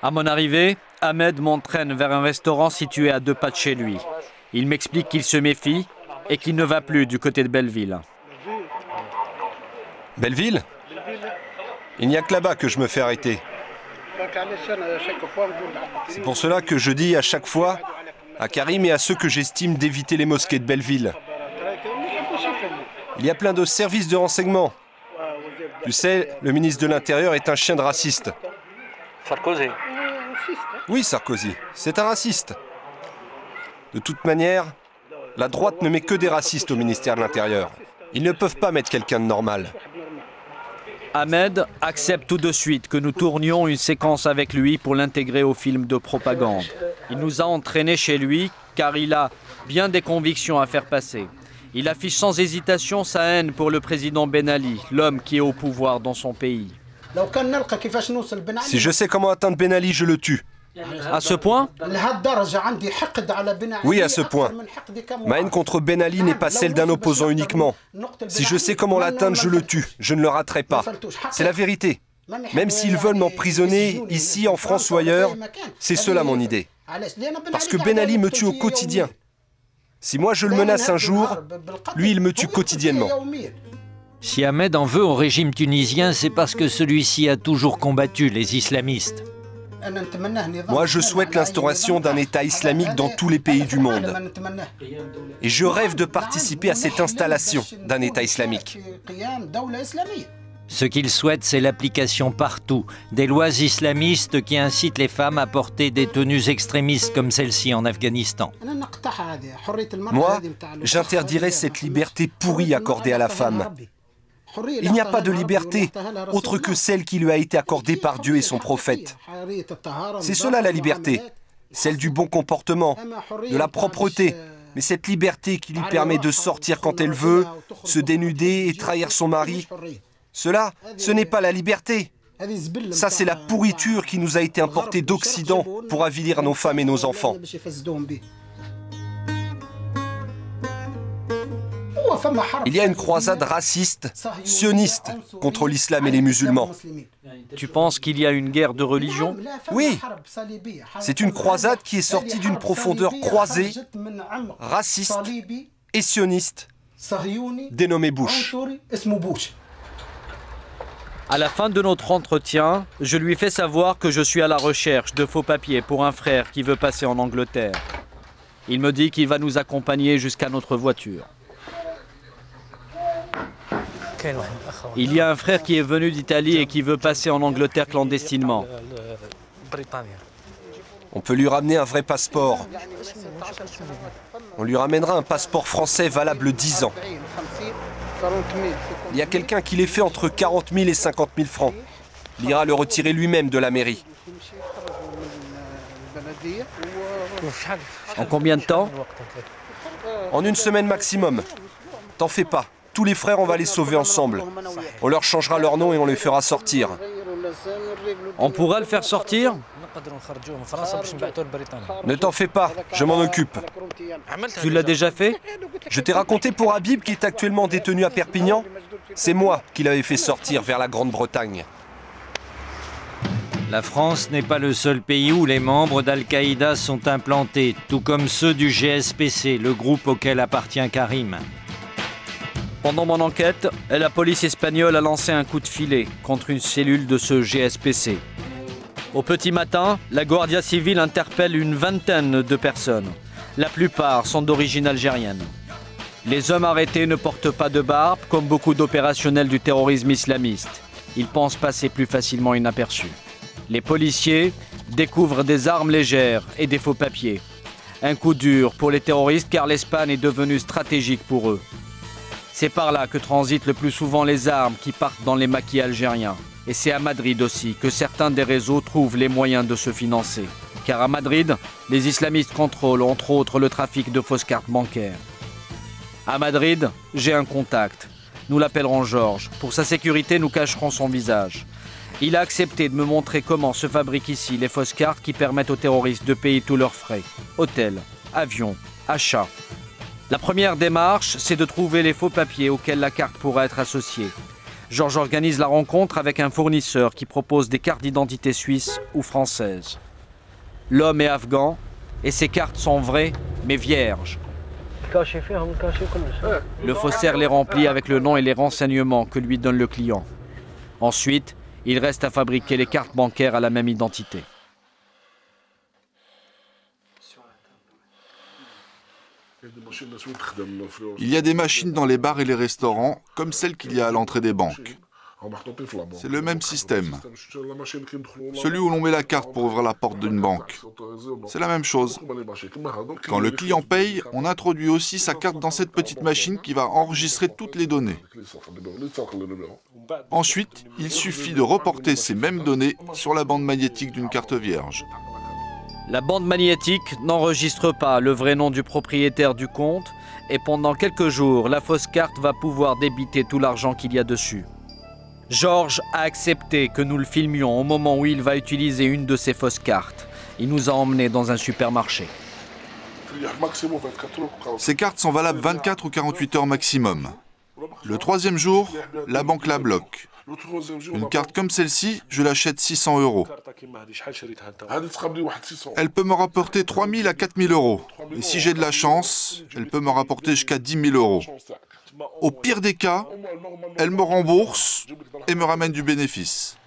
À mon arrivée, Ahmed m'entraîne vers un restaurant situé à 2 pas de chez lui. Il m'explique qu'il se méfie et qu'il ne va plus du côté de Belleville. Belleville? Il n'y a que là-bas que je me fais arrêter. C'est pour cela que je dis à chaque fois à Karim et à ceux que j'estime d'éviter les mosquées de Belleville. Il y a plein de services de renseignement. Tu sais, le ministre de l'Intérieur est un chien de raciste. Sarkozy. Oui, Sarkozy, c'est un raciste. De toute manière, la droite ne met que des racistes au ministère de l'Intérieur. Ils ne peuvent pas mettre quelqu'un de normal. Ahmed accepte tout de suite que nous tournions une séquence avec lui pour l'intégrer au film de propagande. Il nous a entraînés chez lui car il a bien des convictions à faire passer. Il affiche sans hésitation sa haine pour le président Ben Ali, l'homme qui est au pouvoir dans son pays. Si je sais comment atteindre Ben Ali, je le tue. À ce point? Oui, à ce point. Ma haine contre Ben Ali n'est pas celle d'un opposant uniquement. Si je sais comment l'atteindre, je le tue. Je ne le raterai pas. C'est la vérité. Même s'ils veulent m'emprisonner, ici, en France ou ailleurs, c'est cela mon idée. Parce que Ben Ali me tue au quotidien. Si moi je le menace un jour, lui il me tue quotidiennement. Si Ahmed en veut au régime tunisien, c'est parce que celui-ci a toujours combattu les islamistes. Moi, je souhaite l'instauration d'un État islamique dans tous les pays du monde. Et je rêve de participer à cette installation d'un État islamique. Ce qu'il souhaite, c'est l'application partout des lois islamistes qui incitent les femmes à porter des tenues extrémistes comme celle-ci en Afghanistan. Moi, j'interdirais cette liberté pourrie accordée à la femme. Il n'y a pas de liberté autre que celle qui lui a été accordée par Dieu et son prophète. C'est cela la liberté, celle du bon comportement, de la propreté, mais cette liberté qui lui permet de sortir quand elle veut, se dénuder et trahir son mari. Cela, ce n'est pas la liberté. Ça, c'est la pourriture qui nous a été importée d'Occident pour avilir nos femmes et nos enfants. Il y a une croisade raciste, sioniste, contre l'islam et les musulmans. Tu penses qu'il y a une guerre de religion? Oui. C'est une croisade qui est sortie d'une profondeur croisée, raciste et sioniste, dénommée Bush. À la fin de notre entretien, je lui fais savoir que je suis à la recherche de faux papiers pour un frère qui veut passer en Angleterre. Il me dit qu'il va nous accompagner jusqu'à notre voiture. Il y a un frère qui est venu d'Italie et qui veut passer en Angleterre clandestinement. On peut lui ramener un vrai passeport. On lui ramènera un passeport français valable 10 ans. Il y a quelqu'un qui les fait entre 40 000 et 50 000 francs. Il ira le retirer lui-même de la mairie. En combien de temps? En 1 semaine maximum. T'en fais pas. Tous les frères, on va les sauver ensemble. On leur changera leur nom et on les fera sortir. On pourra le faire sortir? Ne t'en fais pas, je m'en occupe. Tu l'as déjà fait? Je t'ai raconté pour Habib qui est actuellement détenu à Perpignan. C'est moi qui l'avais fait sortir vers la Grande-Bretagne. La France n'est pas le seul pays où les membres d'Al-Qaïda sont implantés, tout comme ceux du GSPC, le groupe auquel appartient Karim. Pendant mon enquête, la police espagnole a lancé un coup de filet contre une cellule de ce GSPC. Au petit matin, la Guardia Civile interpelle une vingtaine de personnes. La plupart sont d'origine algérienne. Les hommes arrêtés ne portent pas de barbe, comme beaucoup d'opérationnels du terrorisme islamiste. Ils pensent passer plus facilement inaperçus. Les policiers découvrent des armes légères et des faux papiers. Un coup dur pour les terroristes car l'Espagne est devenue stratégique pour eux. C'est par là que transitent le plus souvent les armes qui partent dans les maquis algériens. Et c'est à Madrid aussi que certains des réseaux trouvent les moyens de se financer. Car à Madrid, les islamistes contrôlent entre autres le trafic de fausses cartes bancaires. À Madrid, j'ai un contact. Nous l'appellerons Georges. Pour sa sécurité, nous cacherons son visage. Il a accepté de me montrer comment se fabriquent ici les fausses cartes qui permettent aux terroristes de payer tous leurs frais. Hôtel, avion, achat. La première démarche, c'est de trouver les faux papiers auxquels la carte pourra être associée. Georges organise la rencontre avec un fournisseur qui propose des cartes d'identité suisses ou françaises. L'homme est afghan et ses cartes sont vraies, mais vierges. Le faussaire les remplit avec le nom et les renseignements que lui donne le client. Ensuite, il reste à fabriquer les cartes bancaires à la même identité. Il y a des machines dans les bars et les restaurants, comme celles qu'il y a à l'entrée des banques. C'est le même système. Celui où l'on met la carte pour ouvrir la porte d'une banque. C'est la même chose. Quand le client paye, on introduit aussi sa carte dans cette petite machine qui va enregistrer toutes les données. Ensuite, il suffit de reporter ces mêmes données sur la bande magnétique d'une carte vierge. La bande magnétique n'enregistre pas le vrai nom du propriétaire du compte et pendant quelques jours, la fausse carte va pouvoir débiter tout l'argent qu'il y a dessus. Georges a accepté que nous le filmions au moment où il va utiliser une de ces fausses cartes. Il nous a emmenés dans un supermarché. Ces cartes sont valables 24 ou 48 heures maximum. Le troisième jour, la banque la bloque. Une carte comme celle-ci, je l'achète 600 €. Elle peut me rapporter 3 000 à 4 000 €. Et si j'ai de la chance, elle peut me rapporter jusqu'à 10 000 €. Au pire des cas, elle me rembourse et me ramène du bénéfice.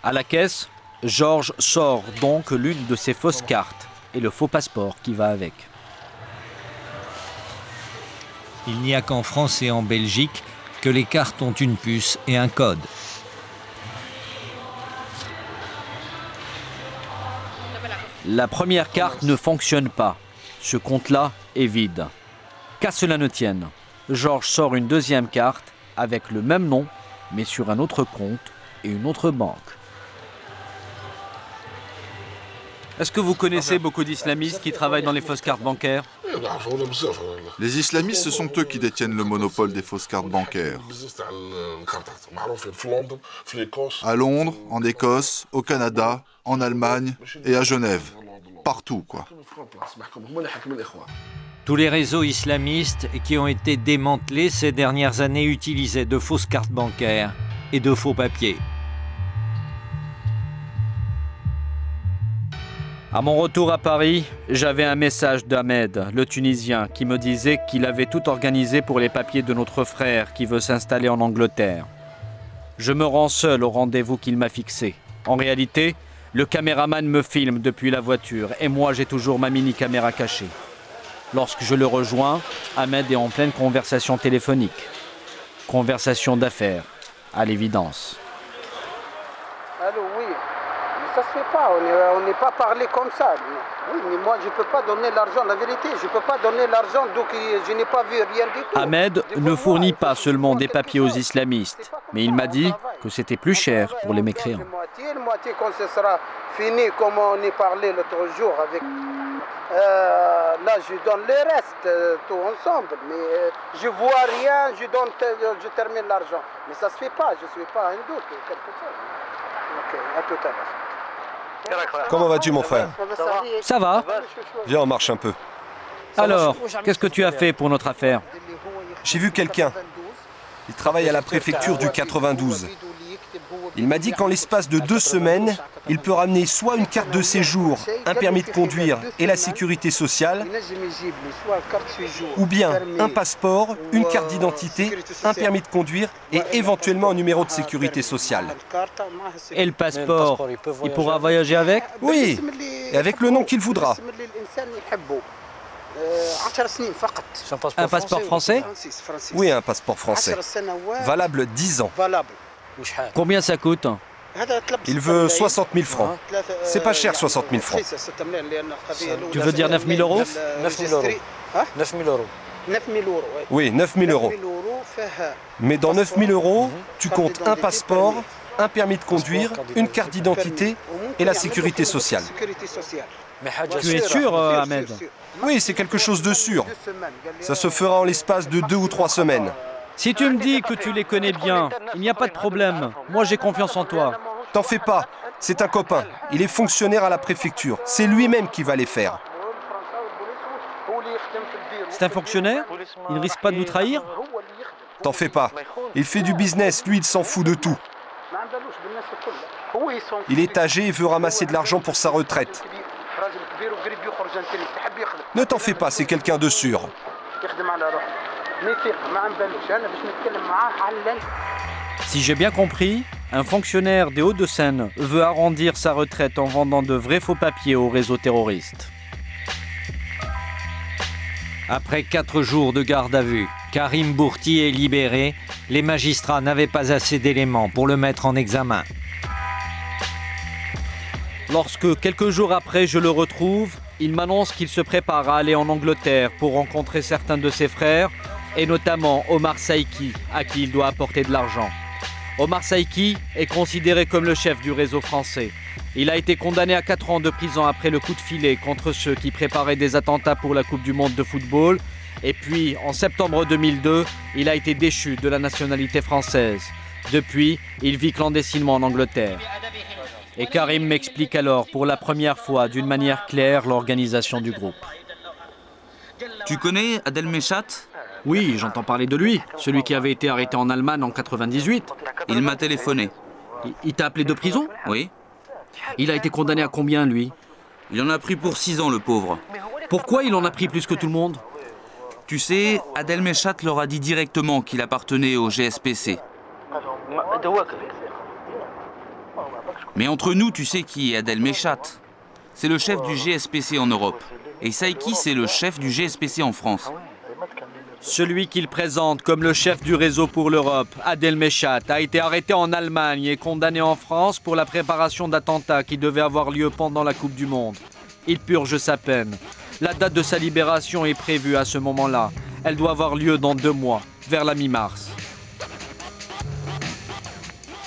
À la caisse, Georges sort donc l'une de ses fausses cartes et le faux passeport qui va avec. Il n'y a qu'en France et en Belgique que les cartes ont une puce et un code. La première carte ne fonctionne pas. Ce compte-là est vide. Qu'à cela ne tienne, Georges sort une deuxième carte avec le même nom, mais sur un autre compte et une autre banque. Est-ce que vous connaissez beaucoup d'islamistes qui travaillent dans les fausses cartes bancaires? Les islamistes, ce sont eux qui détiennent le monopole des fausses cartes bancaires. À Londres, en Écosse, au Canada, en Allemagne et à Genève. Partout, quoi. Tous les réseaux islamistes qui ont été démantelés ces dernières années utilisaient de fausses cartes bancaires et de faux papiers. À mon retour à Paris, j'avais un message d'Ahmed, le Tunisien, qui me disait qu'il avait tout organisé pour les papiers de notre frère qui veut s'installer en Angleterre. Je me rends seul au rendez-vous qu'il m'a fixé. En réalité, le caméraman me filme depuis la voiture et moi j'ai toujours ma mini-caméra cachée. Lorsque je le rejoins, Ahmed est en pleine conversation téléphonique. Conversation d'affaires, à l'évidence. Allô, oui. Ça se fait pas, on n'est pas parlé comme ça. Oui, mais moi je ne peux pas donner l'argent, la vérité, je ne peux pas donner l'argent, donc je n'ai pas vu rien du tout. Ahmed ne fournit pas seulement des papiers aux islamistes, mais il m'a dit que c'était plus cher pour les mécréants. La moitié quand ce sera fini, comme on est parlé l'autre jour avec... là je donne le reste, tout ensemble, mais je vois rien, je termine l'argent. Mais ça se fait pas, je ne suis pas un doute, quelque chose. Ok, à tout à l'heure. Comment vas-tu, mon frère? Ça va. Viens, on marche un peu. Alors, qu'est-ce que tu as fait pour notre affaire? J'ai vu quelqu'un. Il travaille à la préfecture du 92. Il m'a dit qu'en l'espace de 2 semaines, il peut ramener soit une carte de séjour, un permis de conduire et la sécurité sociale, ou bien un passeport, une carte d'identité, un permis de conduire et éventuellement un numéro de sécurité sociale. Et le passeport, il pourra voyager avec? Oui, et avec le nom qu'il voudra. Un passeport français? Oui, un passeport français. Valable 10 ans. Combien ça coûte? Il veut 60 000 francs. C'est pas cher, 60 000 francs. Tu veux dire 9 000 euros? 9 000 euros. 9 000 euros. 9 000 euros, oui, 9 000 euros. Mais dans 9 000 euros, tu comptes un passeport, un permis de conduire, une carte d'identité et la sécurité sociale. Tu es sûr, Ahmed? Oui, c'est quelque chose de sûr. Ça se fera en l'espace de 2 ou 3 semaines. Si tu me dis que tu les connais bien, il n'y a pas de problème. Moi, j'ai confiance en toi. T'en fais pas. C'est un copain. Il est fonctionnaire à la préfecture. C'est lui-même qui va les faire. C'est un fonctionnaire? Il ne risque pas de nous trahir? T'en fais pas. Il fait du business. Lui, il s'en fout de tout. Il est âgé et veut ramasser de l'argent pour sa retraite. Ne t'en fais pas, c'est quelqu'un de sûr. Si j'ai bien compris, un fonctionnaire des Hauts-de-Seine veut arrondir sa retraite en vendant de vrais faux papiers au réseau terroriste. Après 4 jours de garde à vue, Karim Bourti est libéré. Les magistrats n'avaient pas assez d'éléments pour le mettre en examen. Lorsque, quelques jours après, je le retrouve, il m'annonce qu'il se prépare à aller en Angleterre pour rencontrer certains de ses frères, et notamment Omar Saïki, à qui il doit apporter de l'argent. Omar Saïki est considéré comme le chef du réseau français. Il a été condamné à 4 ans de prison après le coup de filet contre ceux qui préparaient des attentats pour la Coupe du Monde de football. Et puis, en septembre 2002, il a été déchu de la nationalité française. Depuis, il vit clandestinement en Angleterre. Et Karim m'explique alors pour la première fois, d'une manière claire, l'organisation du groupe. Tu connais Adel Meshat? Oui, j'entends parler de lui, celui qui avait été arrêté en Allemagne en 98. Il m'a téléphoné. Il t'a appelé de prison? Oui. Il a été condamné à combien, lui? Il en a pris pour 6 ans, le pauvre. Pourquoi il en a pris plus que tout le monde? Tu sais, Adel Meshat leur a dit directement qu'il appartenait au GSPC. Mais entre nous, tu sais qui est Adel Meshat? C'est le chef du GSPC en Europe. Et Saïki, c'est le chef du GSPC en France. Celui qu'il présente comme le chef du réseau pour l'Europe, Adel Meshat, a été arrêté en Allemagne et condamné en France pour la préparation d'attentats qui devaient avoir lieu pendant la Coupe du Monde. Il purge sa peine. La date de sa libération est prévue à ce moment-là. Elle doit avoir lieu dans 2 mois, vers la mi-mars.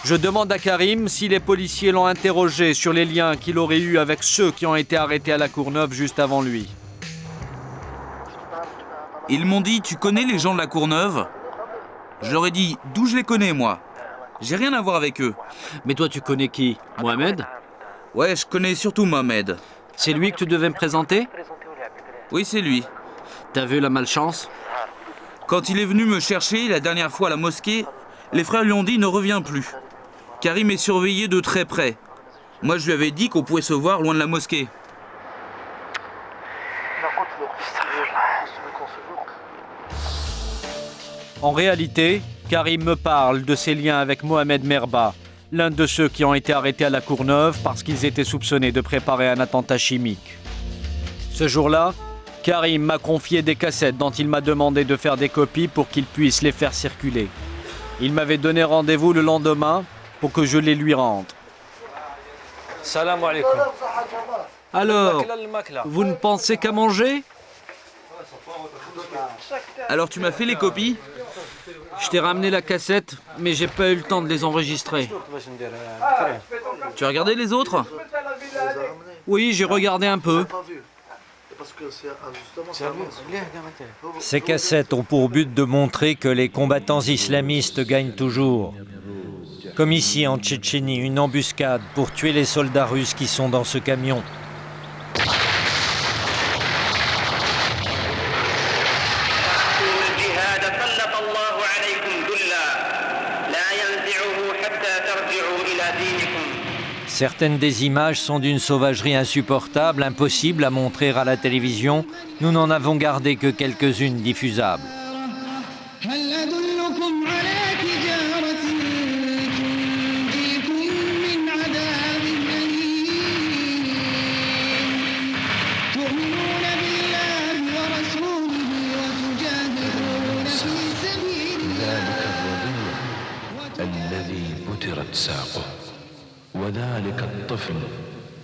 Je demande à Karim si les policiers l'ont interrogé sur les liens qu'il aurait eus avec ceux qui ont été arrêtés à la Courneuve juste avant lui. Ils m'ont dit, tu connais les gens de la Courneuve? Je leur ai dit, d'où je les connais, moi? J'ai rien à voir avec eux. Mais toi, tu connais qui? Mohamed? Ouais, je connais surtout Mohamed. C'est lui que tu devais me présenter? Oui, c'est lui. T'as vu la malchance? Quand il est venu me chercher la dernière fois à la mosquée, les frères lui ont dit, ne reviens plus. Karim est surveillé de très près. Moi, je lui avais dit qu'on pouvait se voir loin de la mosquée. En réalité, Karim me parle de ses liens avec Mohamed Merba, l'un de ceux qui ont été arrêtés à la Courneuve parce qu'ils étaient soupçonnés de préparer un attentat chimique. Ce jour-là, Karim m'a confié des cassettes dont il m'a demandé de faire des copies pour qu'il puisse les faire circuler. Il m'avait donné rendez-vous le lendemain pour que je les lui rende. Salam alaikum. Alors, vous ne pensez qu'à manger? Alors tu m'as fait les copies? Je t'ai ramené la cassette, mais j'ai pas eu le temps de les enregistrer. Tu as regardé les autres? Oui, j'ai regardé un peu. Ces cassettes ont pour but de montrer que les combattants islamistes gagnent toujours. Comme ici en Tchétchénie, une embuscade pour tuer les soldats russes qui sont dans ce camion. Certaines des images sont d'une sauvagerie insupportable, impossible à montrer à la télévision. Nous n'en avons gardé que quelques-unes diffusables. وذلك الطفل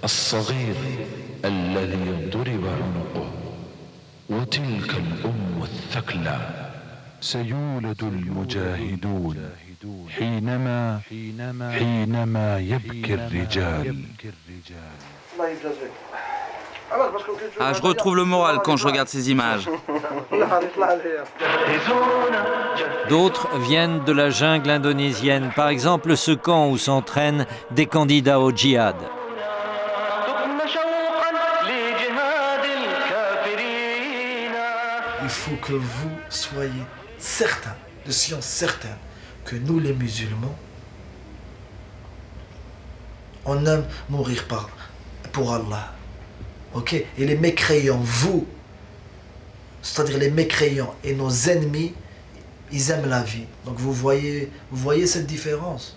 الصغير الذي ضرب عنقه وتلك الأم الثكلى سيولد المجاهدون حينما يبكي الرجال. Ah, je retrouve le moral quand je regarde ces images. D'autres viennent de la jungle indonésienne, par exemple ce camp où s'entraînent des candidats au djihad. Il faut que vous soyez certains, de science certaine, que nous les musulmans, on aime mourir pour Allah. Ok? Et les mécréants, vous, c'est-à-dire les mécréants et nos ennemis, ils aiment la vie. Donc vous voyez cette différence.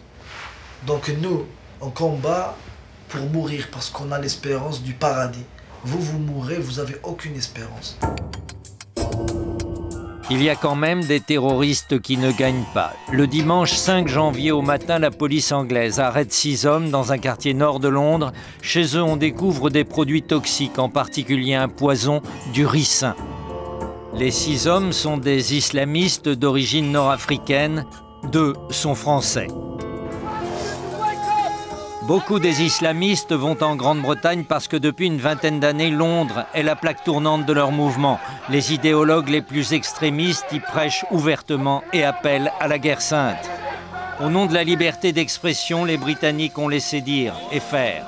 Donc nous, on combat pour mourir parce qu'on a l'espérance du paradis. Vous mourrez, vous n'avez aucune espérance. Il y a quand même des terroristes qui ne gagnent pas. Le dimanche 5 janvier au matin, la police anglaise arrête 6 hommes dans un quartier nord de Londres. Chez eux, on découvre des produits toxiques, en particulier un poison, du ricin. Les 6 hommes sont des islamistes d'origine nord-africaine. 2 sont français. Beaucoup des islamistes vont en Grande-Bretagne parce que depuis une vingtaine d'années, Londres est la plaque tournante de leur mouvement. Les idéologues les plus extrémistes y prêchent ouvertement et appellent à la guerre sainte. Au nom de la liberté d'expression, les Britanniques ont laissé dire et faire.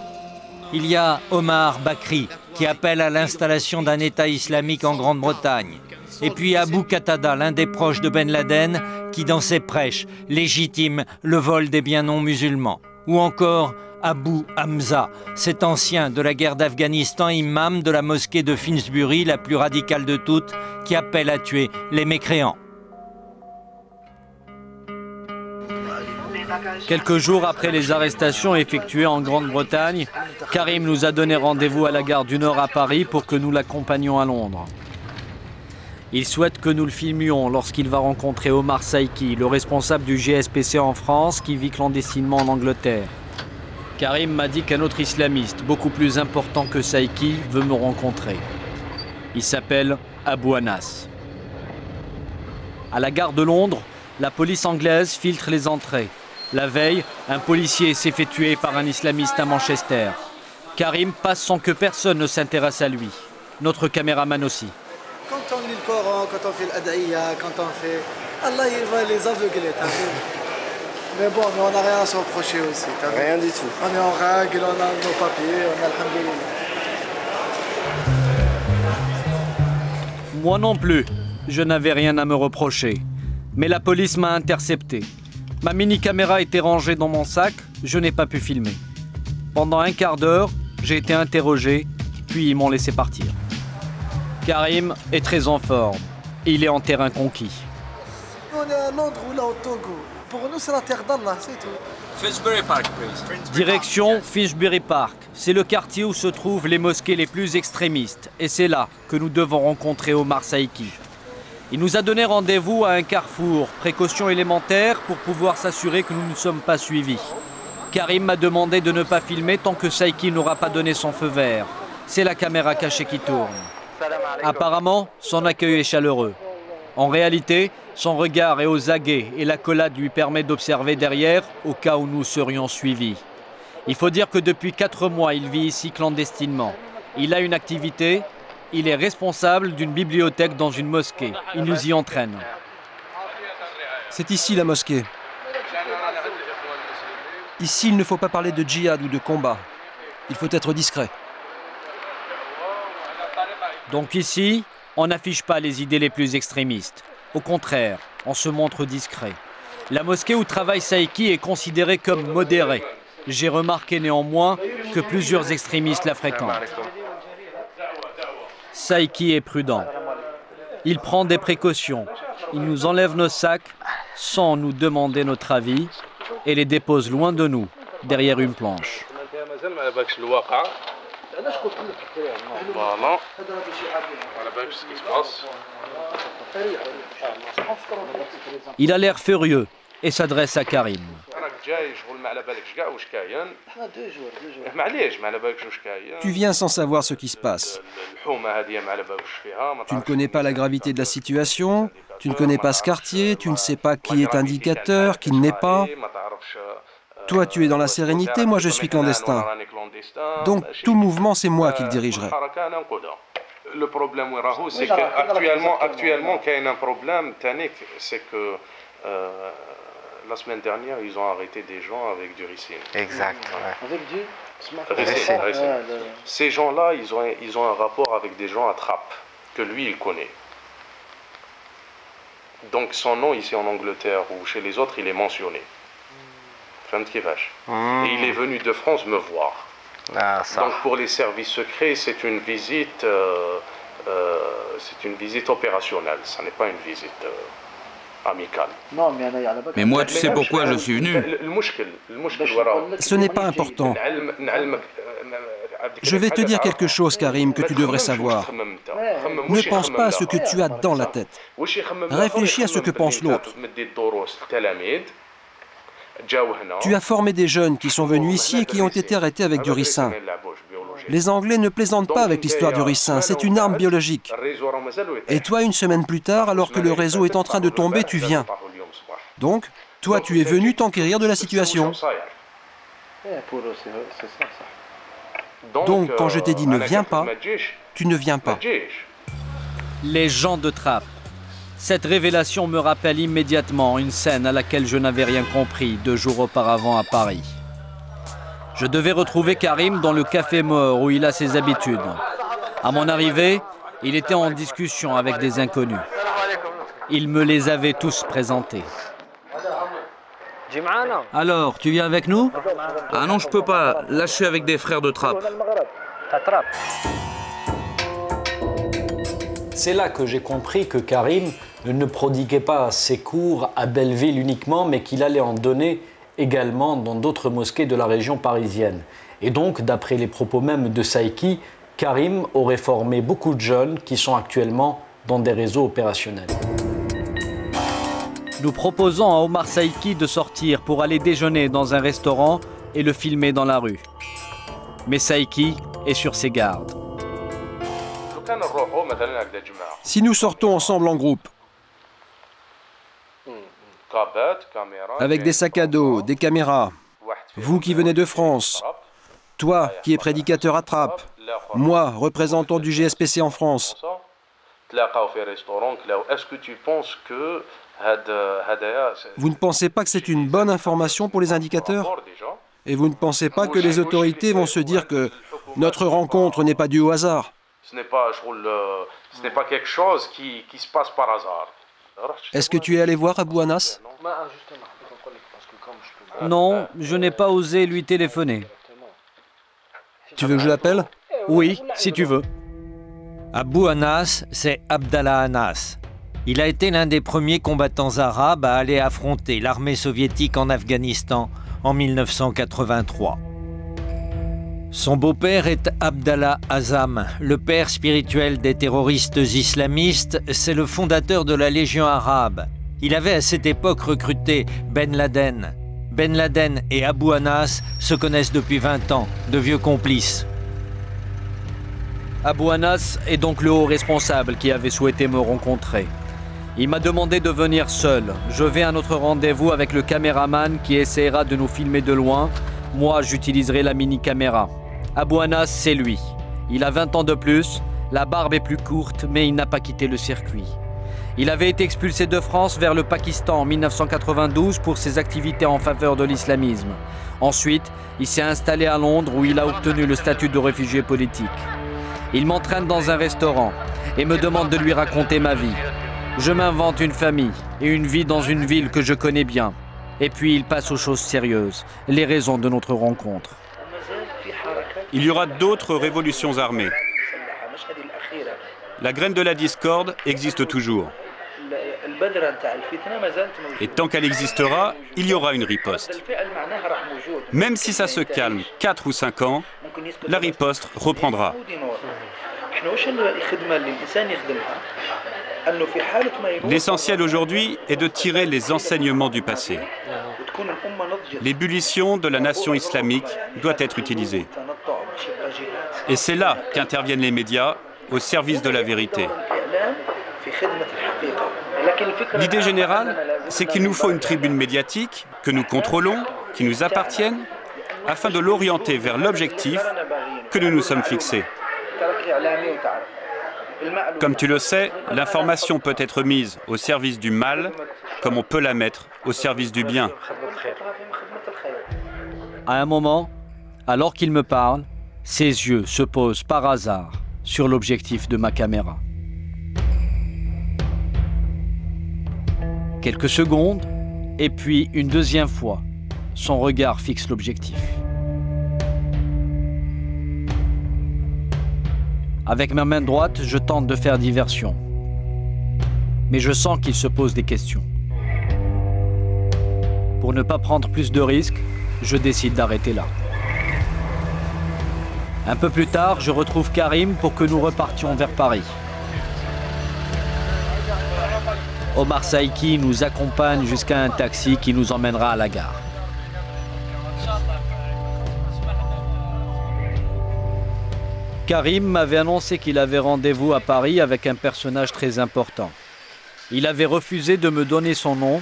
Il y a Omar Bakri qui appelle à l'installation d'un État islamique en Grande-Bretagne. Et puis Abu Qatada, l'un des proches de Ben Laden, qui dans ses prêches légitime le vol des biens non musulmans. Ou encore Abu Hamza, cet ancien de la guerre d'Afghanistan, imam de la mosquée de Finsbury, la plus radicale de toutes, qui appelle à tuer les mécréants. Quelques jours après les arrestations effectuées en Grande-Bretagne, Karim nous a donné rendez-vous à la gare du Nord à Paris pour que nous l'accompagnions à Londres. Il souhaite que nous le filmions lorsqu'il va rencontrer Omar Saiki, le responsable du GSPC en France qui vit clandestinement en Angleterre. Karim m'a dit qu'un autre islamiste, beaucoup plus important que Saiki, veut me rencontrer. Il s'appelle Abou Anas. À la gare de Londres, la police anglaise filtre les entrées. La veille, un policier s'est fait tuer par un islamiste à Manchester. Karim passe sans que personne ne s'intéresse à lui. Notre caméraman aussi. Quand on lit le Coran, quand on fait l'Adaïya, quand on fait... Allah, il va les aveugler, t'as vu? Mais bon, mais on n'a rien à se reprocher aussi, t'as vu? Rien du tout. On est en règle, on a nos papiers, on a alhamdoulilah. Moi non plus, je n'avais rien à me reprocher. Mais la police m'a intercepté. Ma mini-caméra était rangée dans mon sac, je n'ai pas pu filmer. Pendant un quart d'heure, j'ai été interrogé, puis ils m'ont laissé partir. Karim est très en forme. Il est en terrain conquis. On est à Londres ou là au Togo. Pour nous, c'est la terre d'Allah, c'est tout. Finsbury Park, please. Direction Finsbury Park. C'est le quartier où se trouvent les mosquées les plus extrémistes. Et c'est là que nous devons rencontrer Omar Saiki. Il nous a donné rendez-vous à un carrefour, précaution élémentaire pour pouvoir s'assurer que nous ne sommes pas suivis. Karim m'a demandé de ne pas filmer tant que Saiki n'aura pas donné son feu vert. C'est la caméra cachée qui tourne. Apparemment, son accueil est chaleureux. En réalité, son regard est aux aguets et l'accolade lui permet d'observer derrière au cas où nous serions suivis. Il faut dire que depuis 4 mois, il vit ici clandestinement. Il a une activité, il est responsable d'une bibliothèque dans une mosquée. Il nous y entraîne. C'est ici la mosquée. Ici, il ne faut pas parler de djihad ou de combat. Il faut être discret. Donc ici, on n'affiche pas les idées les plus extrémistes. Au contraire, on se montre discret. La mosquée où travaille Saiki est considérée comme modérée. J'ai remarqué néanmoins que plusieurs extrémistes la fréquentent. Saiki est prudent. Il prend des précautions. Il nous enlève nos sacs sans nous demander notre avis et les dépose loin de nous, derrière une planche. Il a l'air furieux et s'adresse à Karim. Tu viens sans savoir ce qui se passe. Tu ne connais pas la gravité de la situation, tu ne connais pas ce quartier, tu ne sais pas qui est indicateur, qui ne l'est pas. Toi, tu es dans la sérénité, moi je suis clandestin. Donc tout mouvement, c'est moi qui le dirigerai. Le problème, c'est qu'actuellement, il y a un problème, c'est que la semaine dernière, ils ont arrêté des gens avec du ricin. Exact, ouais. Avec du ricin. Ces gens-là, ils ont un rapport avec des gens à Trappes, que lui, il connaît. Donc son nom ici en Angleterre ou chez les autres, il est mentionné. Et il est venu de France me voir. Donc pour les services secrets, c'est une visite opérationnelle, ce n'est pas une visite amicale. Mais moi, tu sais pourquoi je suis venu? Ce n'est pas important. Je vais te dire quelque chose, Karim, que tu devrais savoir. Ne pense pas à ce que tu as dans la tête. Réfléchis à ce que pense l'autre. Tu as formé des jeunes qui sont venus ici et qui ont été arrêtés avec du ricin. Les Anglais ne plaisantent pas avec l'histoire du ricin, c'est une arme biologique. Et toi, une semaine plus tard, alors que le réseau est en train de tomber, tu viens. Donc, toi, tu es venu t'enquérir de la situation. Donc, quand je t'ai dit ne viens pas, tu ne viens pas. Les gens de trappe. Cette révélation me rappelle immédiatement une scène à laquelle je n'avais rien compris 2 jours auparavant à Paris. Je devais retrouver Karim dans le café Mort où il a ses habitudes. À mon arrivée, il était en discussion avec des inconnus. Il me les avait tous présentés. Alors, tu viens avec nous? Ah non, je peux pas. Là, je suis avec des frères de trappe. C'est là que j'ai compris que Karim ne prodiguait pas ses cours à Belleville uniquement, mais qu'il allait en donner également dans d'autres mosquées de la région parisienne. Et donc, d'après les propos même de Saïki, Karim aurait formé beaucoup de jeunes qui sont actuellement dans des réseaux opérationnels. Nous proposons à Omar Saïki de sortir pour aller déjeuner dans un restaurant et le filmer dans la rue. Mais Saïki est sur ses gardes. Si nous sortons ensemble en groupe, avec des sacs à dos, des caméras, vous qui venez de France, toi qui es prédicateur à Trappes, moi, représentant du GSPC en France, est-ce que tu penses que vous ne pensez pas que c'est une bonne information pour les indicateurs? Et vous ne pensez pas que les autorités vont se dire que notre rencontre n'est pas due au hasard? Ce n'est pas quelque chose qui se passe par hasard. Est-ce que tu es allé voir Abou Anas? Non, je n'ai pas osé lui téléphoner. Tu veux que je l'appelle? Oui, si tu veux. Abou Anas, c'est Abdallah Anas. Il a été l'un des premiers combattants arabes à aller affronter l'armée soviétique en Afghanistan en 1983. Son beau-père est Abdallah Azam, le père spirituel des terroristes islamistes. C'est le fondateur de la Légion arabe. Il avait à cette époque recruté Ben Laden. Ben Laden et Abou Anas se connaissent depuis 20 ans, de vieux complices. Abou Anas est donc le haut responsable qui avait souhaité me rencontrer. Il m'a demandé de venir seul. Je vais à notre rendez-vous avec le caméraman qui essaiera de nous filmer de loin. Moi, j'utiliserai la mini-caméra. Abou Anas, c'est lui. Il a 20 ans de plus, la barbe est plus courte, mais il n'a pas quitté le circuit. Il avait été expulsé de France vers le Pakistan en 1992 pour ses activités en faveur de l'islamisme. Ensuite, il s'est installé à Londres où il a obtenu le statut de réfugié politique. Il m'entraîne dans un restaurant et me demande de lui raconter ma vie. Je m'invente une famille et une vie dans une ville que je connais bien. Et puis il passe aux choses sérieuses, les raisons de notre rencontre. Il y aura d'autres révolutions armées. La graine de la discorde existe toujours. Et tant qu'elle existera, il y aura une riposte. Même si ça se calme 4 ou 5 ans, la riposte reprendra. L'essentiel aujourd'hui est de tirer les enseignements du passé. L'ébullition de la nation islamique doit être utilisée. Et c'est là qu'interviennent les médias au service de la vérité. L'idée générale, c'est qu'il nous faut une tribune médiatique que nous contrôlons, qui nous appartienne, afin de l'orienter vers l'objectif que nous nous sommes fixés. Comme tu le sais, l'information peut être mise au service du mal, comme on peut la mettre au service du bien. À un moment, alors qu'il me parle, ses yeux se posent par hasard sur l'objectif de ma caméra. Quelques secondes, et puis une deuxième fois, son regard fixe l'objectif. Avec ma main droite, je tente de faire diversion. Mais je sens qu'il se pose des questions. Pour ne pas prendre plus de risques, je décide d'arrêter là. Un peu plus tard, je retrouve Karim pour que nous repartions vers Paris. Omar Saïki nous accompagne jusqu'à un taxi qui nous emmènera à la gare. Karim m'avait annoncé qu'il avait rendez-vous à Paris avec un personnage très important. Il avait refusé de me donner son nom,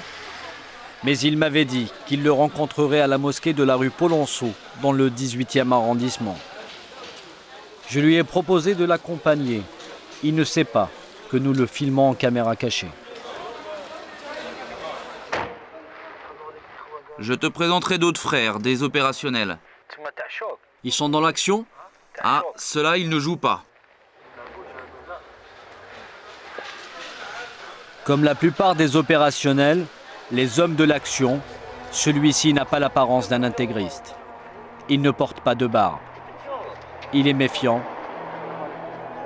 mais il m'avait dit qu'il le rencontrerait à la mosquée de la rue Polonceau, dans le 18e arrondissement. Je lui ai proposé de l'accompagner. Il ne sait pas que nous le filmons en caméra cachée. Je te présenterai d'autres frères, des opérationnels. Ils sont dans l'action ? Ah, ceux-là, ils ne jouent pas. Comme la plupart des opérationnels, les hommes de l'action, celui-ci n'a pas l'apparence d'un intégriste. Il ne porte pas de barbe. Il est méfiant.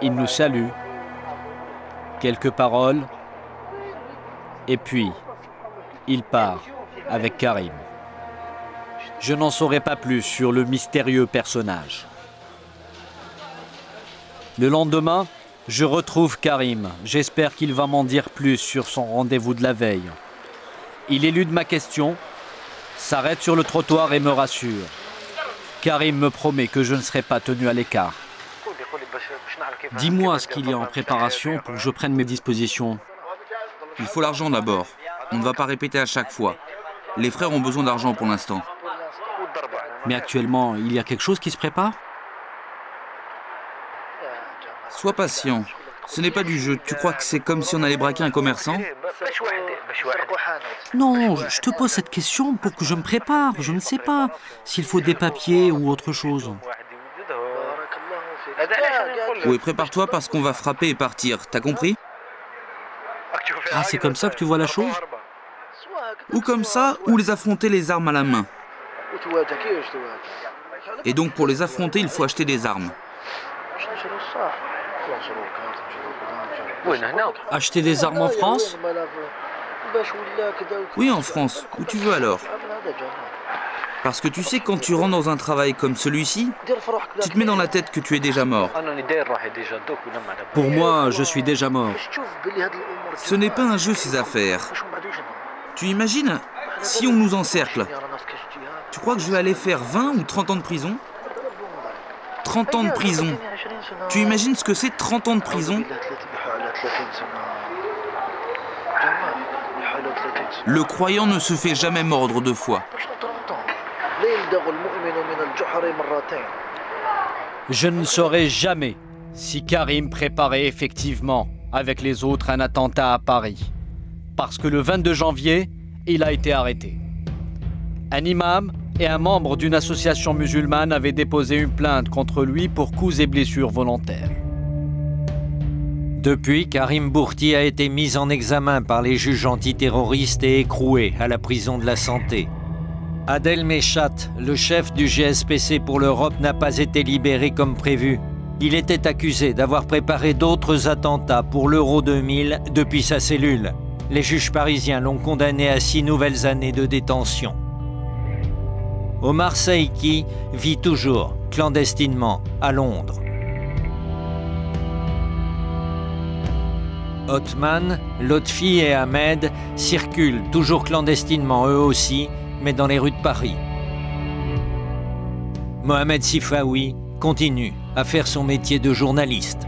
Il nous salue. Quelques paroles. Et puis, il part avec Karim. Je n'en saurai pas plus sur le mystérieux personnage. Le lendemain, je retrouve Karim. J'espère qu'il va m'en dire plus sur son rendez-vous de la veille. Il élude ma question, s'arrête sur le trottoir et me rassure. Karim me promet que je ne serai pas tenu à l'écart. Dis-moi ce qu'il y a en préparation pour que je prenne mes dispositions. Il faut l'argent d'abord. On ne va pas répéter à chaque fois. Les frères ont besoin d'argent pour l'instant. Mais actuellement, il y a quelque chose qui se prépare ? Sois patient. Ce n'est pas du jeu. Tu crois que c'est comme si on allait braquer un commerçant? Non, je te pose cette question pour que je me prépare. Je ne sais pas s'il faut des papiers ou autre chose. Oui, prépare-toi parce qu'on va frapper et partir. T'as compris? Ah, c'est comme ça que tu vois la chose? Ou comme ça, ou les affronter les armes à la main. Et donc pour les affronter, il faut acheter des armes. Acheter des armes en France? Oui, en France. Où tu veux alors? Parce que tu sais, quand tu rentres dans un travail comme celui-ci, tu te mets dans la tête que tu es déjà mort. Pour moi, je suis déjà mort. Ce n'est pas un jeu, ces affaires. Tu imagines, si on nous encercle, tu crois que je vais aller faire 20 ou 30 ans de prison? 30 ans de prison. Tu imagines ce que c'est 30 ans de prison? Le croyant ne se fait jamais mordre deux fois. Je ne saurais jamais si Karim préparait effectivement avec les autres un attentat à Paris. Parce que le 22 janvier, il a été arrêté. Un imam et un membre d'une association musulmane avaient déposé une plainte contre lui pour coups et blessures volontaires. Depuis, Karim Bourti a été mis en examen par les juges antiterroristes et écroué à la prison de la Santé. Adel Méchat, le chef du GSPC pour l'Europe, n'a pas été libéré comme prévu. Il était accusé d'avoir préparé d'autres attentats pour l'Euro 2000 depuis sa cellule. Les juges parisiens l'ont condamné à 6 nouvelles années de détention. Omar Saïki vit toujours clandestinement à Londres. Othman, Lotfi et Ahmed circulent toujours clandestinement eux aussi, mais dans les rues de Paris. Mohamed Sifawi continue à faire son métier de journaliste.